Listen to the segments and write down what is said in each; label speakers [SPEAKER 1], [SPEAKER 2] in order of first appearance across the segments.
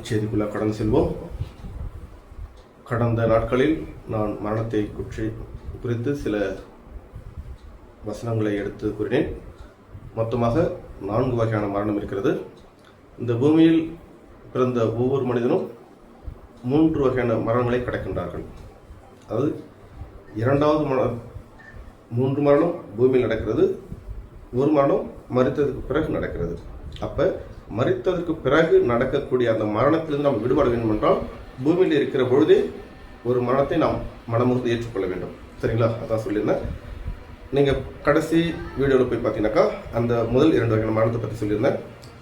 [SPEAKER 1] செய்திக்குள்ள கடந்து செல்வோம். கடந்த நாட்களில் நான் மரணத்தை குறித்து சில வசனங்களை எடுத்து கூறினேன். மொத்தமாக 4 வகையான மரணம் இருக்கிறது. இந்த பூமியில் பிறந்த ஒவ்வொரு மனிதனும் 3 வகையான மரணங்களை கடக்கின்றார்கள். அதாவது 2வது மரணம், 3 மரணம் பூமியில் நடக்கிறது, 1 மரணம் மரித்ததுக்கு பிறகு நடக்கிறது. அப்போ மரித்ததற்கு பிறகு நடக்கக்கூடிய அந்த மரணத்திலிருந்து நாம் விடுபட வேண்டும் என்றால் பூமியில் இருக்கிற பொழுதே ஒரு மரணத்தை நாம் மனமுகத்தை ஏற்றுக்கொள்ள வேண்டும். சரிங்களா? அதான் சொல்லியிருந்தேன். நீங்கள் கடைசி வீடியோவில் போய் பார்த்தீங்கன்னாக்கா அந்த முதல் 2 வகையான மரணத்தை பற்றி சொல்லியிருந்தேன்.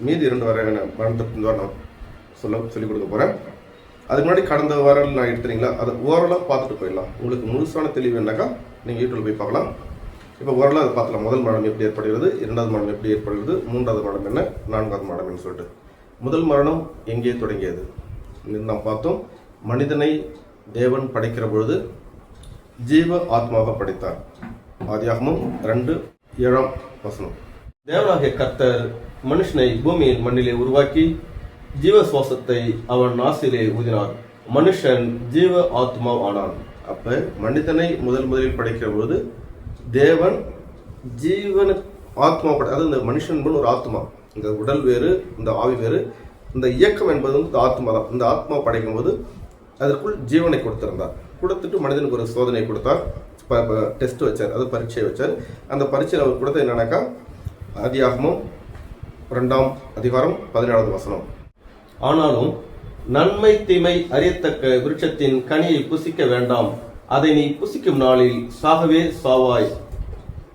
[SPEAKER 1] மீதி 2 வகையான மரணத்தை பற்றி நான் சொல்லிக் கொடுக்க போகிறேன். அதுக்கு முன்னாடி கடந்த வாரம் நான் எடுத்துறீங்களா, அதை ஓரளவு பார்த்துட்டு போயிடலாம். உங்களுக்கு முழுசான தெளிவு என்னக்கா நீங்கள் யூடியூப்ல போய் பார்க்கலாம். இப்போ ஓரளவு அதை பார்க்கலாம். முதல் மரணம் எப்படி ஏற்படுகிறது, 2வது மரணம் எப்படி ஏற்படுகிறது, 3வது மரணம் என்ன, 4வது மரணம் என்ன சொல்லிட்டு. முதல் மரணம் எங்கே தொடங்கியது நாம் பார்த்தோம். மனிதனை தேவன் படைக்கிற பொழுது ஜீவ ஆத்மாவாக படைத்தார். ஆதியாகமம் 2:7 தேவனாகிய கர்த்தர் மனுஷனை பூமியின் மண்ணிலே உருவாக்கி ஜீவ சுவாசத்தை அவன் நாசிலே ஊதினார். மனுஷன் ஜீவ ஆத்மா ஆனான். அப்ப மனிதனை முதலில் படைக்கிற பொழுது தேவன் ஜீவன ஆத்மா அதாவது இந்த மனுஷன் ஒரு ஆத்மா, இந்த உடல் வேறு, இந்த ஆவி வேறு, இந்த இயக்கம் என்பது இந்த ஆத்மா தான். இந்த ஆத்மா படைக்கும் போது அதற்குள் ஜீவனை கொடுத்திருந்தார். கொடுத்துட்டு மனிதனுக்கு ஒரு சோதனை கொடுத்தார், டெஸ்ட் வச்சார், அது பரீட்சை வச்சார். அந்த பரீட்சையில் அவர் கொடுத்தது என்னன்னாக்கா ஆதியாகமம் 2:17 ஆனாலும் நன்மை தீமை அறியத்தக்க விருட்சத்தின் கனியை புசிக்க வேண்டாம், அதை நீ புசிக்கும் நாளில் சாகவே சாவாய்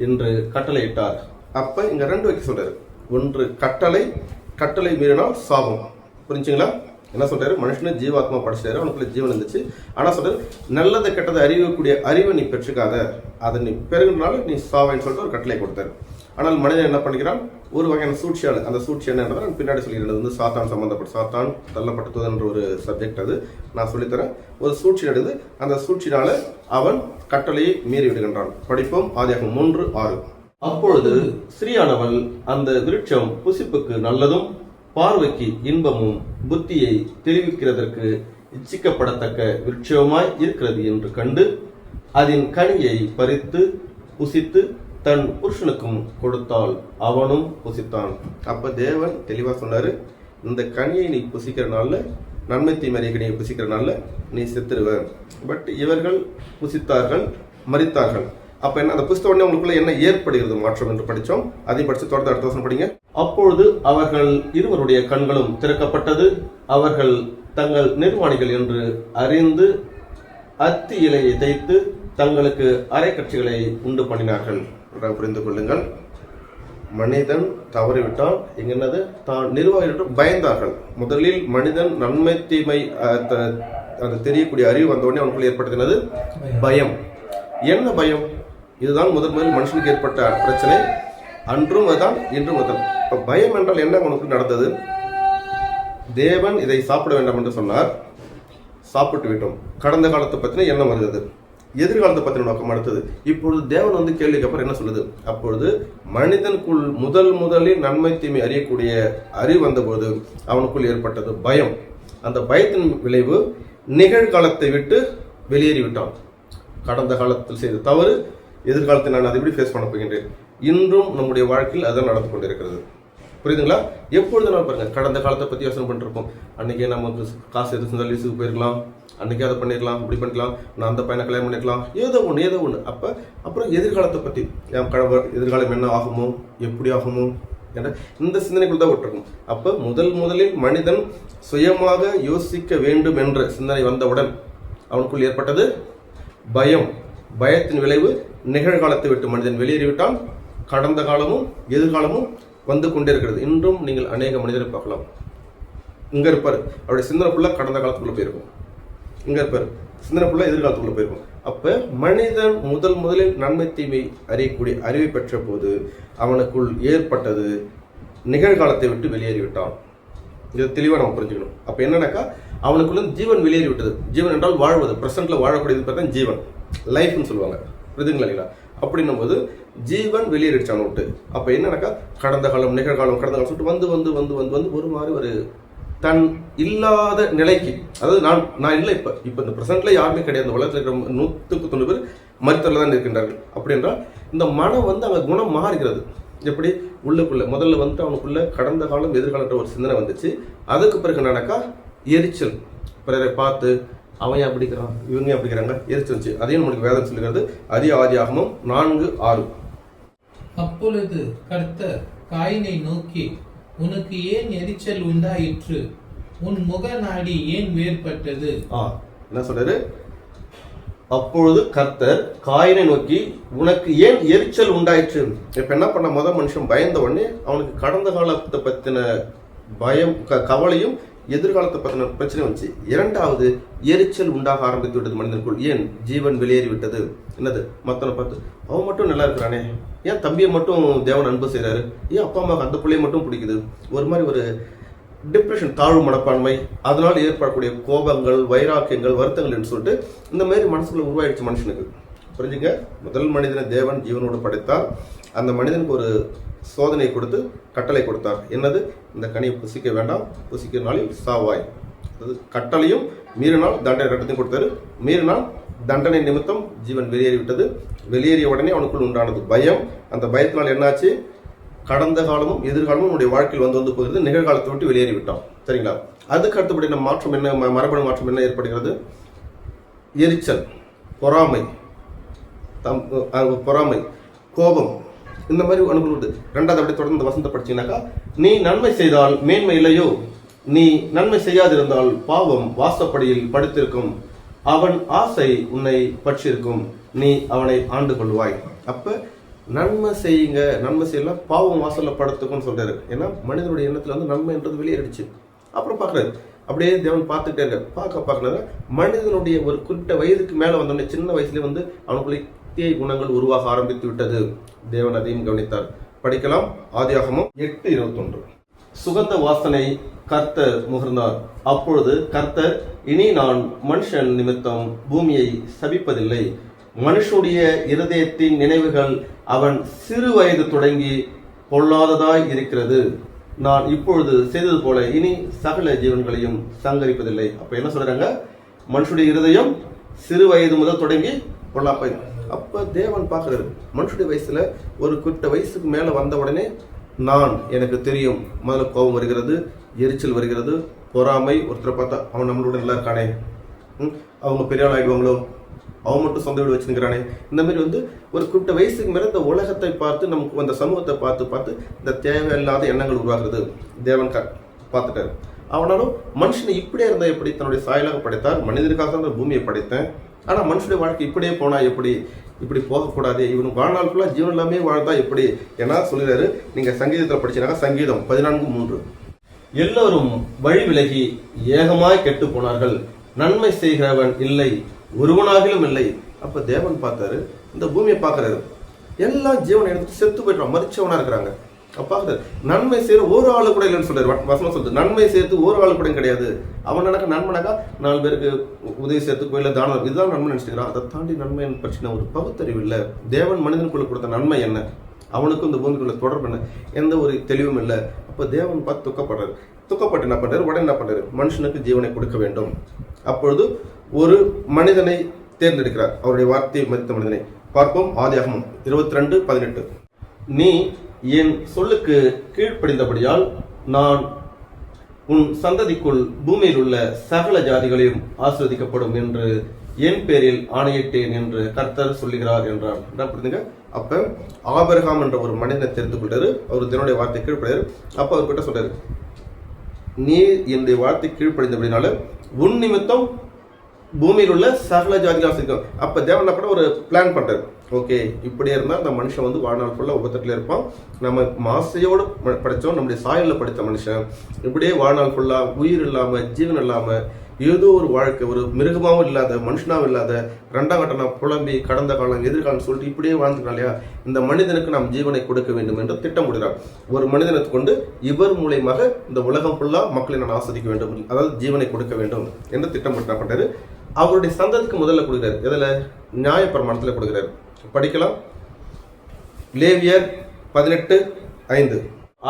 [SPEAKER 1] என்று கட்டளையிட்டார். அப்ப இங்க 2 வைக்க சொல்றாரு. ஒன்று கட்டளை மீறினால் சாபம். புரிஞ்சுங்களா? என்ன சொல்றாரு? மனுஷனை ஜீவாத்மா படிச்சாரு, அவனுக்குள்ள ஜீவன் இருந்துச்சு. ஆனா சொல்றாரு, நல்லதை கெட்டதை அறியக்கூடிய அறிவை நீ பெற்றுக்காத, அதை நீ பெருகினால நீ சாவாயின்னு சொல்லிட்டு ஒரு கட்டளை கொடுத்தாரு. ஆனால் மனிதன் என்ன பண்ணிக்கிறான்? ஒரு வகையான சூழ்ச்சியாளு. அந்த சூழ்ச்சி என்னன்றதை நான் பின்னாடி சொல்லிடுறது வந்து சாத்தான் சம்பந்தப்பட்ட சாத்தான் தள்ளப்பட்டது என்ற ஒரு சப்ஜெக்ட். அது நான் சொல்லித்தரேன். ஒரு சூழ்ச்சி நடக்குது. அந்த சூழ்ச்சினால அவன் கட்டளையை மீறி விடுகின்றான். படிப்போம் ஆதியாகமம் 3:6. அப்பொழுது ஸ்திரீயானவள் அந்த விருட்சம் புசிப்புக்கு நல்லதும் பார்வைக்கு இன்பமும் புத்தியை தெரிவிக்கிறதற்கு இச்சிக்கப்படத்தக்க விருட்சமாய் இருக்கிறது என்று கண்டு அதன் கனியை பறித்து புசித்து தன் புருஷனுக்கும் கொடுத்தாள், அவனும் புசித்தான். அப்ப தேவன் தெளிவா சொன்னாரு, இந்த கனியை நீ புசிக்கிறனால, நன்மை தீமை கனியை புசிக்கிறனால நீ செத்துருவ. பட் இவர்கள் புசித்தார்கள், மரித்தார்கள். அப்ப என்ன, அந்த புசித்த உடனே உங்களுக்குள்ள என்ன ஏற்படுகிறது மாற்றம் என்று படிச்சோம். அதை படிச்சு தொடர்ந்து அடுத்த வருஷம் படிங்க. அப்பொழுது அவர்கள் இருவருடைய கண்களும் திறக்கப்பட்டது, அவர்கள் தங்கள் நிர்வாணிகள் என்று அறிந்து அத்தி இலையை தைத்து தங்களுக்கு அரைக்கட்சிகளை உண்டு பண்ணினார்கள். புரிந்து கொள்ளுங்கள். மனிதன் தவறிவிட்டால் இங்க என்னது, தான் நிர்வாகி என்று பயந்தார்கள். முதலில் மனிதன் நன்மை தீமை அது தெரியக்கூடிய அறிவு வந்த உடனே அவனுக்குள்ள ஏற்பட்டது பயம். என்ன பயம்? இதுதான் முதல் மனுஷனுக்கு ஏற்பட்ட பிரச்சனை. அன்றும் அதுதான், இன்றும் அதுதான். இப்ப பயம் என்றால் என்ன உனக்கு நடந்தது? தேவன் இதை சாப்பிட வேண்டாம் என்று சொன்னார், சாப்பிட்டு விட்டோம். கடந்த காலத்தை பற்றின எண்ணம் வருகிறது, எதிர்காலத்தை பற்றின நோக்கம் அடுத்தது. இப்பொழுது தேவன் வந்து கேள்விக்கு அப்புறம் என்ன சொல்லுது? அப்பொழுது மனிதனுக்குள் முதலில் நன்மை தீமை அறியக்கூடிய அறிவு வந்தபோது அவனுக்குள் ஏற்பட்டது பயம். அந்த பயத்தின் விளைவு நிகழ்காலத்தை விட்டு வெளியேறிவிட்டான். கடந்த காலத்தில் செய்த தவறு எதிர்காலத்தை நான் அதை எப்படி ஃபேஸ் பண்ண போகின்றேன். இன்றும் நம்முடைய வாழ்க்கையில் அதான் நடந்து கொண்டிருக்கிறது. புரியுதுங்களா? எப்பொழுது நான் பாருங்க, கடந்த காலத்தை பற்றி யோசனை பண்ணிருப்போம். அன்னைக்கே நமக்கு காசு எது செஞ்சாலும் லீஸுக்கு போயிருக்கலாம், அன்னைக்கே அதை பண்ணிடலாம், இப்படி பண்ணிக்கலாம், நான் அந்த பையனை கல்யாணம் பண்ணிக்கலாம், ஏதோ ஒன்று. அப்புறம் எதிர்காலத்தை பற்றி என் கணவர் எதிர்காலம் என்ன ஆகுமோ, எப்படி ஆகுமோ என்ற இந்த சிந்தனைக்குள் தான் விட்டுருக்கும். அப்ப முதலில் மனிதன் சுயமாக யோசிக்க வேண்டும் என்ற சிந்தனை வந்தவுடன் அவனுக்குள் ஏற்பட்டது பயம். பயத்தின் விளைவு நிகழ்காலத்தை விட்டு மனிதன் வெளியேறிவிட்டான். கடந்த காலமும் எதிர்காலமும் வந்து கொண்டே இருக்கிறது. இன்றும் நீங்கள் அநேக மனிதரை பார்க்கலாம். இங்க இருப்பாரு, அவருடைய சிந்தனை ஃபுல்லா கடந்த காலத்துக்குள்ள போயிருக்கும். இங்க இருப்பாரு, சிந்தனை ஃபுல்லா எதிர்காலத்துக்குள்ள போயிருக்கும். அப்ப மனிதன் முதலில் நன்மை தீமை அறியக்கூடிய அறிவை பெற்ற போது அவனுக்குள் ஏற்பட்டது நிகழ்காலத்தை விட்டு வெளியேறிவிட்டான். இதை தெளிவா நம்ம புரிஞ்சுக்கணும். அப்ப என்னன்னாக்கா அவனுக்குள்ள ஜீவன் வெளியேறி விட்டது. ஜீவன் என்றால் வாழ்வது, பிரசன்ட்ல வாழக்கூடியது பார்த்தா ஜீவன், லைஃப்னு சொல்லுவாங்க. புரியுதுங்களா இல்லைங்களா? அப்படின்னும் போது ஜீவன் வெளியேறிடுச்சான் விட்டு. அப்ப என்னன்னாக்கா கடந்த காலம் நிகழ்காலம் கடந்த காலம் சொல்லிட்டு வந்து ஒரு மாதிரி ஒரு தன் இல்லாத நிலைக்கு, அதாவது நான் இல்லை, இப்ப இந்த பிரசன்ட்ல யாருமே கிடையாது, இந்த உலகத்தில் இருக்கிற 100% பேர் மருத்துவர்கள் தான் இருக்கின்றார்கள். அப்படி என்றால் இந்த மனம் அங்க குணம் மாறுகிறது. எப்படி? உள்ளுக்குள்ள முதல்ல அவனுக்குள்ள கடந்த காலம் எதிர்காலன்ற ஒரு சிந்தனை வந்துச்சு. அதுக்கு பிறகு நடக்கா எரிச்சல், பிறரை பார்த்து அவன் ஏன் அப்படிக்கிறான், இவங்க ஏன் அப்படிக்கிறாங்க, எரிச்சல் வந்துச்சு. அதையும் நம்மளுக்கு வேதம் சொல்லுகிறது. ஆதியாகமம் 4:6.
[SPEAKER 2] அப்பொழுது கர்த்தர் காயினை நோக்கி, உனக்கு ஏன் எரிச்சல் உண்டாயிற்று, உன் முக நாடி ஏன் வேறுபட்டது?
[SPEAKER 1] என்ன சொல்றாரு? அப்பொழுது கர்த்தர் காயினை நோக்கி, உனக்கு ஏன் எரிச்சல் உண்டாயிற்று. இப்ப என்ன பண்ண, மனுஷன் பயந்த உடனே அவனுக்கு கடந்த காலத்தை பத்தின பயம், கவலையும் எதிர்காலத்தை பத்தின பிரச்சனை வந்துச்சு. இரண்டாவது, எரிச்சல் உண்டாக ஆரம்பித்து விட்டது மனிதனுக்குள். ஏன்? ஜீவன் வெளியேறி விட்டது. என்னது? மத்தனை பார்த்து அவன் மட்டும் நல்லா இருக்கிறானே, ஏன் தம்பியை மட்டும் தேவன் அன்பு செய்யறாரு, ஏன் அப்பா அம்மாவுக்கு அந்த பிள்ளையை மட்டும் பிடிக்குது, ஒரு மாதிரி ஒரு டிப்ரெஷன், தாழ்வு மனப்பான்மை, அதனால ஏற்படக்கூடிய கோபங்கள், வைராக்கியங்கள், வருத்தங்கள் என்று சொல்லிட்டு இந்த மாதிரி மனசுக்குள்ள உருவாயிடுச்சு மனுஷனுக்கு. புரிஞ்சுங்க? முதல் மனிதனை தேவன் ஜீவனோடு படைத்தார். அந்த மனிதனுக்கு ஒரு சோதனை கொடுத்து கட்டளை கொடுத்தார். என்னது? இந்த கனியை புசிக்க வேண்டாம், புசிக்கிற நாளில் சாவாய். அது கட்டளையும் மீறினால் தண்டனை கட்டத்தையும் கொடுத்தாரு. மீறினால் தண்டனை நிமித்தம் ஜீவன் வெளியேறிவிட்டது. வெளியேறிய உடனே அவனுக்குள் உண்டானது பயம். அந்த பயத்தினால் என்னாச்சு? கடந்த காலமும் எதிர்காலமும் நம்முடைய வாழ்க்கையில் வந்து போகிறது. நிகழ்காலத்தை விட்டு வெளியேறி விட்டோம். சரிங்களா? அதுக்கு அடுத்தபடி நம்ம மாற்றம் என்ன, மரபணு மாற்றம் என்ன ஏற்படுகிறது? எரிச்சல், பொறாமை, கோபம், இந்த மாதிரி அனுபவம். ரெண்டாவது அப்படி தொடர்ந்து வசந்த படிச்சீங்கன்னாக்கா, நீ நன்மை செய்தால் மேன்மை இல்லையோ, நீ நன்மை செய்யாதிருந்தால் பாவம் வாசப்படியில் படுத்திருக்கும், அவன் ஆசை உன்னை பற்றிருக்கும், நீ அவனை ஆண்டு கொள்வாய். அப்ப நன்மை செய்யுங்க, நன்மை செய்யலாம், பாவம் வாசல்ல படுத்துக்கும்னு சொல்றாரு. ஏன்னா மனிதனுடைய எண்ணத்துல நன்மைன்றது வெளியேறிடுச்சு. அப்புறம் பாக்குறாரு, அப்படியே தேவன் பார்த்துட்டே இருக்காரு. பார்க்கறது மனிதனுடைய ஒரு குறிப்பிட்ட வயதுக்கு மேல வந்தோடனே, சின்ன வயசுலேயே அவனுக்குள்ளே தீய குணங்கள் உருவாக ஆரம்பித்து விட்டது. தேவன் அதையும் கவனித்தார். படிக்கலாம். ஆதியாகமம் 8:21. சுகந்த வாசனை கர்த்தர் முகர்ந்தார். அப்பொழுது கர்த்தர், இனி நான் மனுஷன் நிமித்தம் பூமியை சபிப்பதில்லை, மனுஷனுடைய இருதயத்தின் நினைவுகள் அவன் சிறு வயது தொடங்கி பொல்லாததாய் இருக்கிறது, நான் இப்பொழுது செய்தது போல இனி சகல ஜீவன்களையும் சங்கரிப்பதில்லை. அப்ப என்ன சொல்றாங்க? மனுஷனுடைய இருதயம் சிறு வயது முதல் தொடங்கி பொல்லாப்பை. அப்ப தேவன் பார்க்கிறாரு, மனுஷனுடைய வயசுல ஒரு குறிப்பிட்ட வயசுக்கு மேல வந்த உடனே எனக்கு தெரியும், முதல்ல கோபம் வருகிறது, எரிச்சல் வருகிறது, பொறாமை. ஒருத்தரை பார்த்தா அவன் நம்மளோட நல்லா இருக்கானே, அவங்க பெரிய ஆள் ஆயிடுவாங்களோ, அவன் மட்டும் சொந்த வீடு வச்சுக்கிறானே, இந்த மாதிரி ஒரு குறிப்பிட்ட வயசுக்கு மேல இந்த உலகத்தை பார்த்து, நமக்கு அந்த சமூகத்தை பார்த்து இந்த தேவையில்லாத எண்ணங்கள் உருவாகிறது. தேவன் பார்த்துட்டாரு. அவனாலும் மனுஷனை இப்படியே இருந்தா எப்படி? தன்னுடைய சாயலாக படைத்தார். மனிதனுக்காக தான் பூமியை படைத்தேன். ஆனா மனுஷனுடைய வாழ்க்கை இப்படியே போனா எப்படி? இப்படி போகக்கூடாது. இவனுக்கு வாழ்நாள் ஃபுல்லா ஜீவன் எல்லாமே வாழ்ந்தா எப்படி? ஏன்னா சொல்லுறாரு, நீங்க சங்கீதத்தில் படிச்சீங்கன்னா சங்கீதம் 14:3, எல்லோரும் வழி விலகி ஏகமாய் கெட்டு போனார்கள், நன்மை செய்கிறவன் இல்லை, ஒருவனாகிலும் இல்லை. அப்ப தேவன் பார்த்தாரு, இந்த பூமியை பார்க்கிறாரு, எல்லாம் ஜீவனை எடுத்துட்டு செத்து போயிட்டான், மறிச்சவனா இருக்கிறாங்க. அப்ப நன்மை செய்யற ஒரு ஆளு கூட இல்லைன்னு சொல்றாரு. வசனம் சொல்லுது, நன்மை செய்யறது ஒரு ஆளு கூட கிடையாது. அவன் நன்மைனாக்கா 4 பேருக்கு உதவி சேர்த்து கோயில தானம், இதுதான் நன்மை நினைச்சுக்கிறான். அதை தாண்டி நன்மை பற்றின ஒரு பகுத்தறிவு இல்லை. தேவன் மனிதனுக்குள்ள கொடுத்த நன்மை என்ன, அவனுக்கும் இந்த பூமிக்குள்ள தொடர்பு என்ன, எந்த ஒரு தெளிவும் இல்லை. அப்ப தேவன் பார்த்து துக்கப்படுறாரு. துக்கப்பட்டு என்ன பண்றாரு? உடனே என்ன பண்றாரு? மனுஷனுக்கு ஜீவனை கொடுக்க வேண்டும். அப்பொழுது ஒரு மனிதனை தேர்ந்தெடுக்கிறார், அவருடைய வார்த்தையை மதித்த மனிதனை. பார்ப்போம். ஆதியாகமம் 22:18. நீ என் சொல்லுக்கு கீழ்ப்படிந்தபடியால் நான் உன் சந்ததிக்குள் பூமியில் உள்ள சகல ஜாதிகளையும் ஆஸ்வதிக்கப்படும் என்று என் பேரில் ஆணையிட்டேன் என்று கர்த்தர் சொல்லுகிறார் என்றார். என்ன புரிஞ்சுங்க? அப்ப ஆபிரகாம் என்ற ஒரு மனிதனை தெரிந்து கொண்டாரு. அவர் தன்னுடைய வார்த்தை கீழ்ப்படியாரு. அப்ப அவர்கிட்ட சொல்றாரு, நீ என்னுடைய வார்த்தை கீழ்ப்படிந்தபடினால உன் நிமித்தம் பூமியில் உள்ள சகல ஜாதிகள் ஆசிரியம். அப்ப தேவன் கூட ஒரு பிளான் பண்றாரு. ஓகே, இப்படியே இருந்தா அந்த மனுஷன் வாழ்நாள் ஃபுல்லா உபத்திரத்துல இருப்பான். நம்ம மாசையோடு படிச்சோம், நம்முடைய சாயல்ல படித்த மனுஷன் இப்படியே வாழ்நாள் ஃபுல்லா உயிர் இல்லாம, ஜீவன் இல்லாம, ஏதோ ஒரு வாழ்க்கை, ஒரு மிருகமாவும் இல்லாத, மனுஷனாவும் இல்லாத, 2ஆம் கட்டம் புலம்பி கடந்த காலம் எதிர்காலம் சொல்லிட்டு இப்படியே வாழ்ந்துக்கலாம் இல்லையா? இந்த மனிதனுக்கு நாம் ஜீவனை கொடுக்க வேண்டும் என்று திட்டம் முடிகிறார். ஒரு மனிதனை கொண்டு இவர் மூலயமாக இந்த உலகம் ஃபுல்லா மக்களை நான் ஆஸ்வதிக்க வேண்டும், அதாவது ஜீவனை கொடுக்க வேண்டும் என்று திட்டம் பண்றாரு. அவருடைய சந்ததிக்கு முதல்ல கொடுக்கிறார். எதுல? நியாயப்பிரமாணத்துல கொடுக்கிறார். படிக்கலாம். லேவியர் 18:5.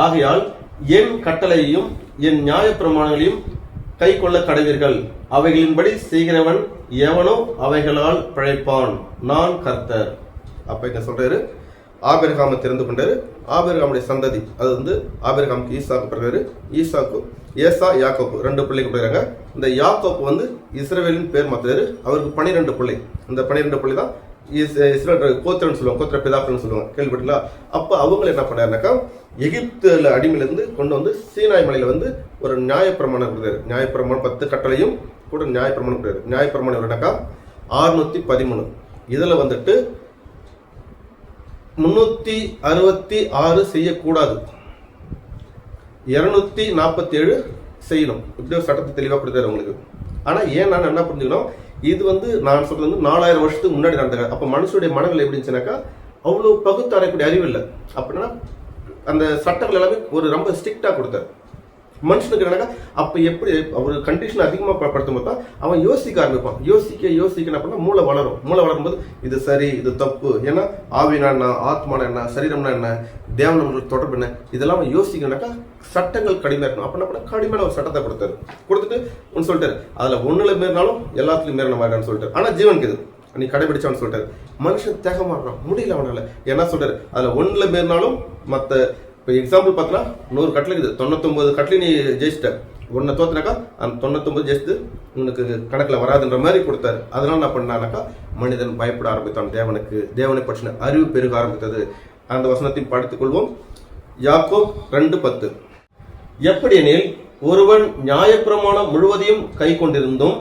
[SPEAKER 1] ஆகையால் என் கட்டளையையும் என் நியாயப்பிரமாணங்களையும் கை கொள்ள கடவீர்கள். அவைகளின்படி செய்கிறவன் எவனோ அவைகளால் பிழைப்பான். நான் கர்த்தர். அப்ப இங்க சொல்றாரு, ஆபிரகாமை தெரிந்து கொண்டாரு. ஆபிரகாமுடைய சந்ததி, அது வந்து ஆபிரகாமுக்கு ஈசாக்கு பிறகு, ஈசாக்கு ஏசா யாக்கோப்பு 2 பிள்ளைக்கு பிறகு, இந்த யாக்கோப்பு வந்து இஸ்ரவேலின் பேர் மாத்தாரு. அவருக்கு 12 பிள்ளை. இந்த 12 பிள்ளை தான் இஸ்ரவேல் கோத்திரன்னு சொல்லுவாங்க, கோத்திர பிதாக்கள்னு சொல்லுவாங்க, கேள்விப்பட்டீங்களா? அப்ப அவங்க என்ன பண்ணாருனாக்கா, எகிப்துல அடிமையிலிருந்து கொண்டு வந்து சீனாய் மலையில வந்து ஒரு நியாயப்பிரமாணம் கொடுத்தாரு. நியாயப்பிரமாணம் 10 கட்டளையும் கூட நியாயப்பிரமாணம் கொடுத்தாரு. நியாயப்பிரமாணம் எவ்வளோனாக்கா 613. இதுல வந்துட்டு 366 செய்யக்கூடாது, 247 செய்யணும். இப்படி ஒரு சட்டத்தை தெளிவாக கொடுத்தாரு உங்களுக்கு. ஆனா ஏன் நான் என்ன புரிஞ்சுக்கணும், இது வந்து நான் சொல்றது வந்து 4000 வருஷத்துக்கு முன்னாடி நடந்தது. அப்ப மனுஷனுடைய மனநிலை எப்படி இருந்துச்சுனாக்கா, அவ்வளவு பகுத்தாடக்கூடிய அறிவு இல்லை. அப்படின்னா அந்த சட்டங்கள் எல்லாமே ஒரு ரொம்ப ஸ்ட்ரிக்டா கொடுத்தாரு மனுஷனுக்கு. என்னக்கா அப்ப எப்படி ஒரு கண்டிஷன் அதிகமா படுத்தும் போது அவன் யோசிக்க ஆரம்பிப்பான். யோசிக்க என்ன பண்ணா மூளை வளரும். மூளை வளரும் போது இது சரி, இது தப்பு, ஏன்னா ஆவினா என்ன, ஆத்மான என்ன, சரீரம்னா என்ன, தேவன் நம்மளுக்கு தொடர்பு என்ன, இதெல்லாம் அவன் யோசிக்கணும்னாக்கா சட்டங்கள் கடுமையா இருக்கணும். அப்ப என்ன பண்ண கடுமையான ஒரு சட்டத்தை கொடுத்துட்டு ஒன்னு சொல்லிட்டாரு, அதுல ஒண்ணுல மீறினாலும் எல்லாத்துலயும் மீறின மாதிரின்னு சொல்லிட்டாரு. ஆனா ஜீவனுக்கு இது நீ கடைபிடிச்சான்னு சொல்லிட்டாரு. மனுஷன் தேக மாட்டான், முடியல அவனால. என்ன சொல்றாரு, அதுல ஒண்ணுல மீறினாலும் மத்த, இப்போ எக்ஸாம்பிள் பார்த்தீங்கன்னா 100 கட்டளை இருக்குது, 99 கட்டளை நீ ஜெயிச்சிட்ட, ஒன்றை தோத்துனாக்கா அந்த 99 ஜெயிச்சு உனக்கு கணக்கில் வராதுன்ற மாதிரி கொடுத்தாரு. அதனால என்ன பண்ணானாக்கா மனிதன் பயப்பட ஆரம்பித்தான் தேவனுக்கு. தேவனை பற்றின அறிவு பெருக ஆரம்பித்தது. அந்த வசனத்தையும் படித்துக் கொள்வோம். யாக்கோப் 2:10. எப்படியெனில் ஒருவன் நியாயப்பிரமாணம் முழுவதையும் கை கொண்டிருந்தும்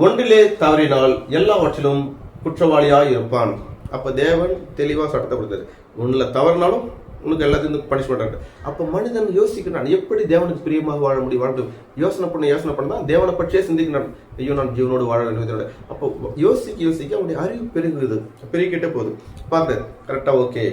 [SPEAKER 1] ஒன்றிலே தவறினால் எல்லாவற்றிலும் குற்றவாளியாய் இருப்பான். அப்ப தேவன் தெளிவா சட்டத்தை கொடுத்தாரு, ஒன்றுல தவறினாலும் உனக்கு எல்லாத்தையும் பனிஷ்மெண்ட் ஆகிட்டு. அப்போ மனிதன் யோசிக்கிறான், எப்படி தேவனுக்கு பிரியமாக வாழ முடியும். யோசனை பண்ண தேவனை பற்றியே சிந்திக்கிறான். ஐயோ நான் ஜீவனோடு வாழ வேண்டும். அப்போ யோசிக்க அவனுடைய அறிவு பெருகிட்டே போகுது. பார்த்து கரெக்டா ஓகே,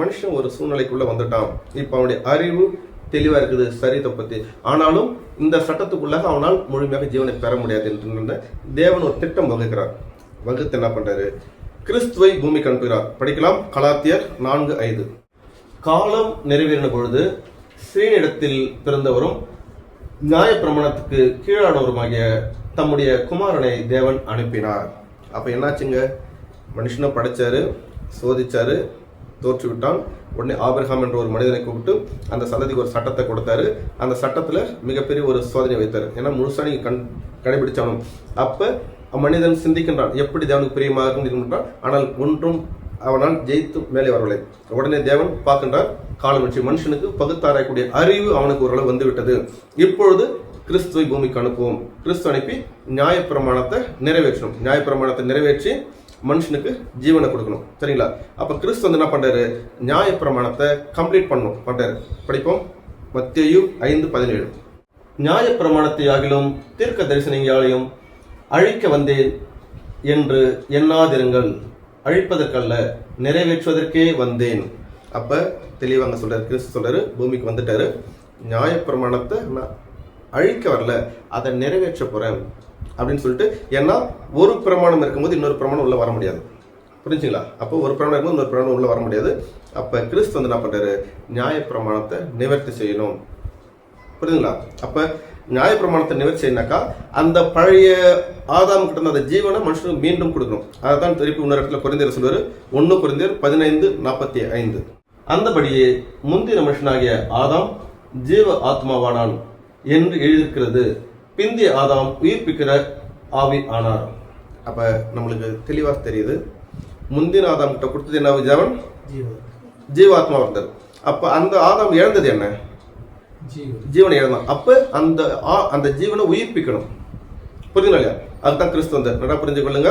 [SPEAKER 1] மனுஷன் ஒரு சூழ்நிலைக்குள்ள வந்துட்டான். இப்போ அவனுடைய அறிவு தெளிவா இருக்குது சரி தப்பத்தி. ஆனாலும் இந்த சட்டத்துக்குள்ளாக அவனால் முழுமையாக ஜீவனை பெற முடியாது என்று தேவன் ஒரு திட்டம் வகுத்து என்ன பண்றாரு, கிறிஸ்துவை பூமிக்கு அனுப்புகிறார். படிக்கலாம், கலாத்தியர் 4:5. காலம் நிறைவேறின பொழுது ஸ்ரீனிடத்தில் பிறந்தவரும் நியாயப்பிரமாணத்துக்கு கீழானவருமாகிய தம்முடைய குமாரனை தேவன் அனுப்பினார். அப்ப என்னாச்சுங்க, மனுஷனை படைச்சாரு, சோதிச்சாரு, தோற்று விட்டான். உடனே ஆபிரகாம் என்ற ஒரு மனிதனை கூப்பிட்டு அந்த சந்ததிக்கு ஒரு சட்டத்தை கொடுத்தாரு. அந்த சட்டத்துல மிகப்பெரிய ஒரு சோதனை வைத்தாரு. ஏன்னா முழுசா நீங்க கடைபிடிச்சாலும் அப்ப மனிதன் சிந்திக்கின்றான், எப்படி தேவனுக்கு பிரியமாக இருக்கின்றான். ஆனால் ஒன்றும் அவனால் ஜெயித்து மேலே வரவில்லை. உடனே தேவன் பார்க்கின்றார், காலம் வச்சு மனுஷனுக்கு பகுத்தாராயக்கூடிய அறிவு அவனுக்கு ஓரளவு வந்து விட்டது. இப்பொழுது கிறிஸ்துவை பூமிக்கு அனுப்புவோம். கிறிஸ்து அனுப்பி நியாயப்பிரமாணத்தை நிறைவேற்றணும். நியாயப்பிரமாணத்தை நிறைவேற்றி மனுஷனுக்கு ஜீவனை கொடுக்கணும். சரிங்களா? அப்ப கிறிஸ்து வந்து என்ன பண்றாரு, நியாயப்பிரமாணத்தை கம்ப்ளீட் பண்றாரு. படிப்போம், மத்தேயு 5:17. நியாயப்பிரமாணத்தை ஆகிலும் தீர்க்க தரிசனங்களையும் அழிக்க வந்தேன் என்று எண்ணாதிருங்கள், அழிப்பதற்கல்ல நிறைவேற்றுவதற்கே வந்தேன். அப்ப தெளிவாங்க சொல்றாரு, கிறிஸ்து சொல்றாரு, பூமிக்கு வந்துட்டாரு, நியாயப்பிரமாணத்தை நான் அழிக்க வரல, அதை நிறைவேற்ற போறேன் அப்படின்னு சொல்லிட்டு. ஏன்னா ஒரு பிரமாணம் இருக்கும்போது இன்னொரு பிரமாணம் உள்ள வர முடியாது. புரிஞ்சுங்களா? அப்போ ஒரு பிரமாணம் இருக்கும்போது இன்னொரு பிரமாணம் உள்ள வர முடியாது. அப்ப கிறிஸ்து வந்து என்ன பண்றாரு, நியாயப்பிரமாணத்தை நிவர்த்தி செய்யணும். புரியுதுங்களா? அப்ப நியாயப்பிரமாணத்தை நிவர்த்தி செய்யணாக்கா அந்த பழைய ஆதாம் கிட்ட அந்த ஜீவனை மனுஷனுக்கு மீண்டும் கொடுக்கணும். அதான் திருப்பி இன்னொரு இடத்துல கொரிந்தியர் சொல்வாரு, 1 கொரிந்தியர் 15:45. அந்தபடியே முந்தின மனுஷனாகிய ஆதாம் ஜீவ ஆத்மாவானான் என்று எழுதியிருக்கிறது, பிந்திய ஆதாம் உயிர்ப்பிக்கிற ஆவி ஆனார். அப்ப நம்மளுக்கு தெளிவா தெரியுது, முந்தின ஆதாம் கிட்ட கொடுத்தது என்ன, ஜீவன் ஜீவாத்மா வந்தார். அப்ப அந்த ஆதாம் இழந்தது என்ன, ஜீவனை இழந்தான். அப்ப அந்த ஜீவனை உயிர்ப்பிக்கணும். புரியுதுங்களா இல்லையா? அதுதான் கிறிஸ்து வந்தார். நல்லா புரிஞ்சு கொள்ளுங்க.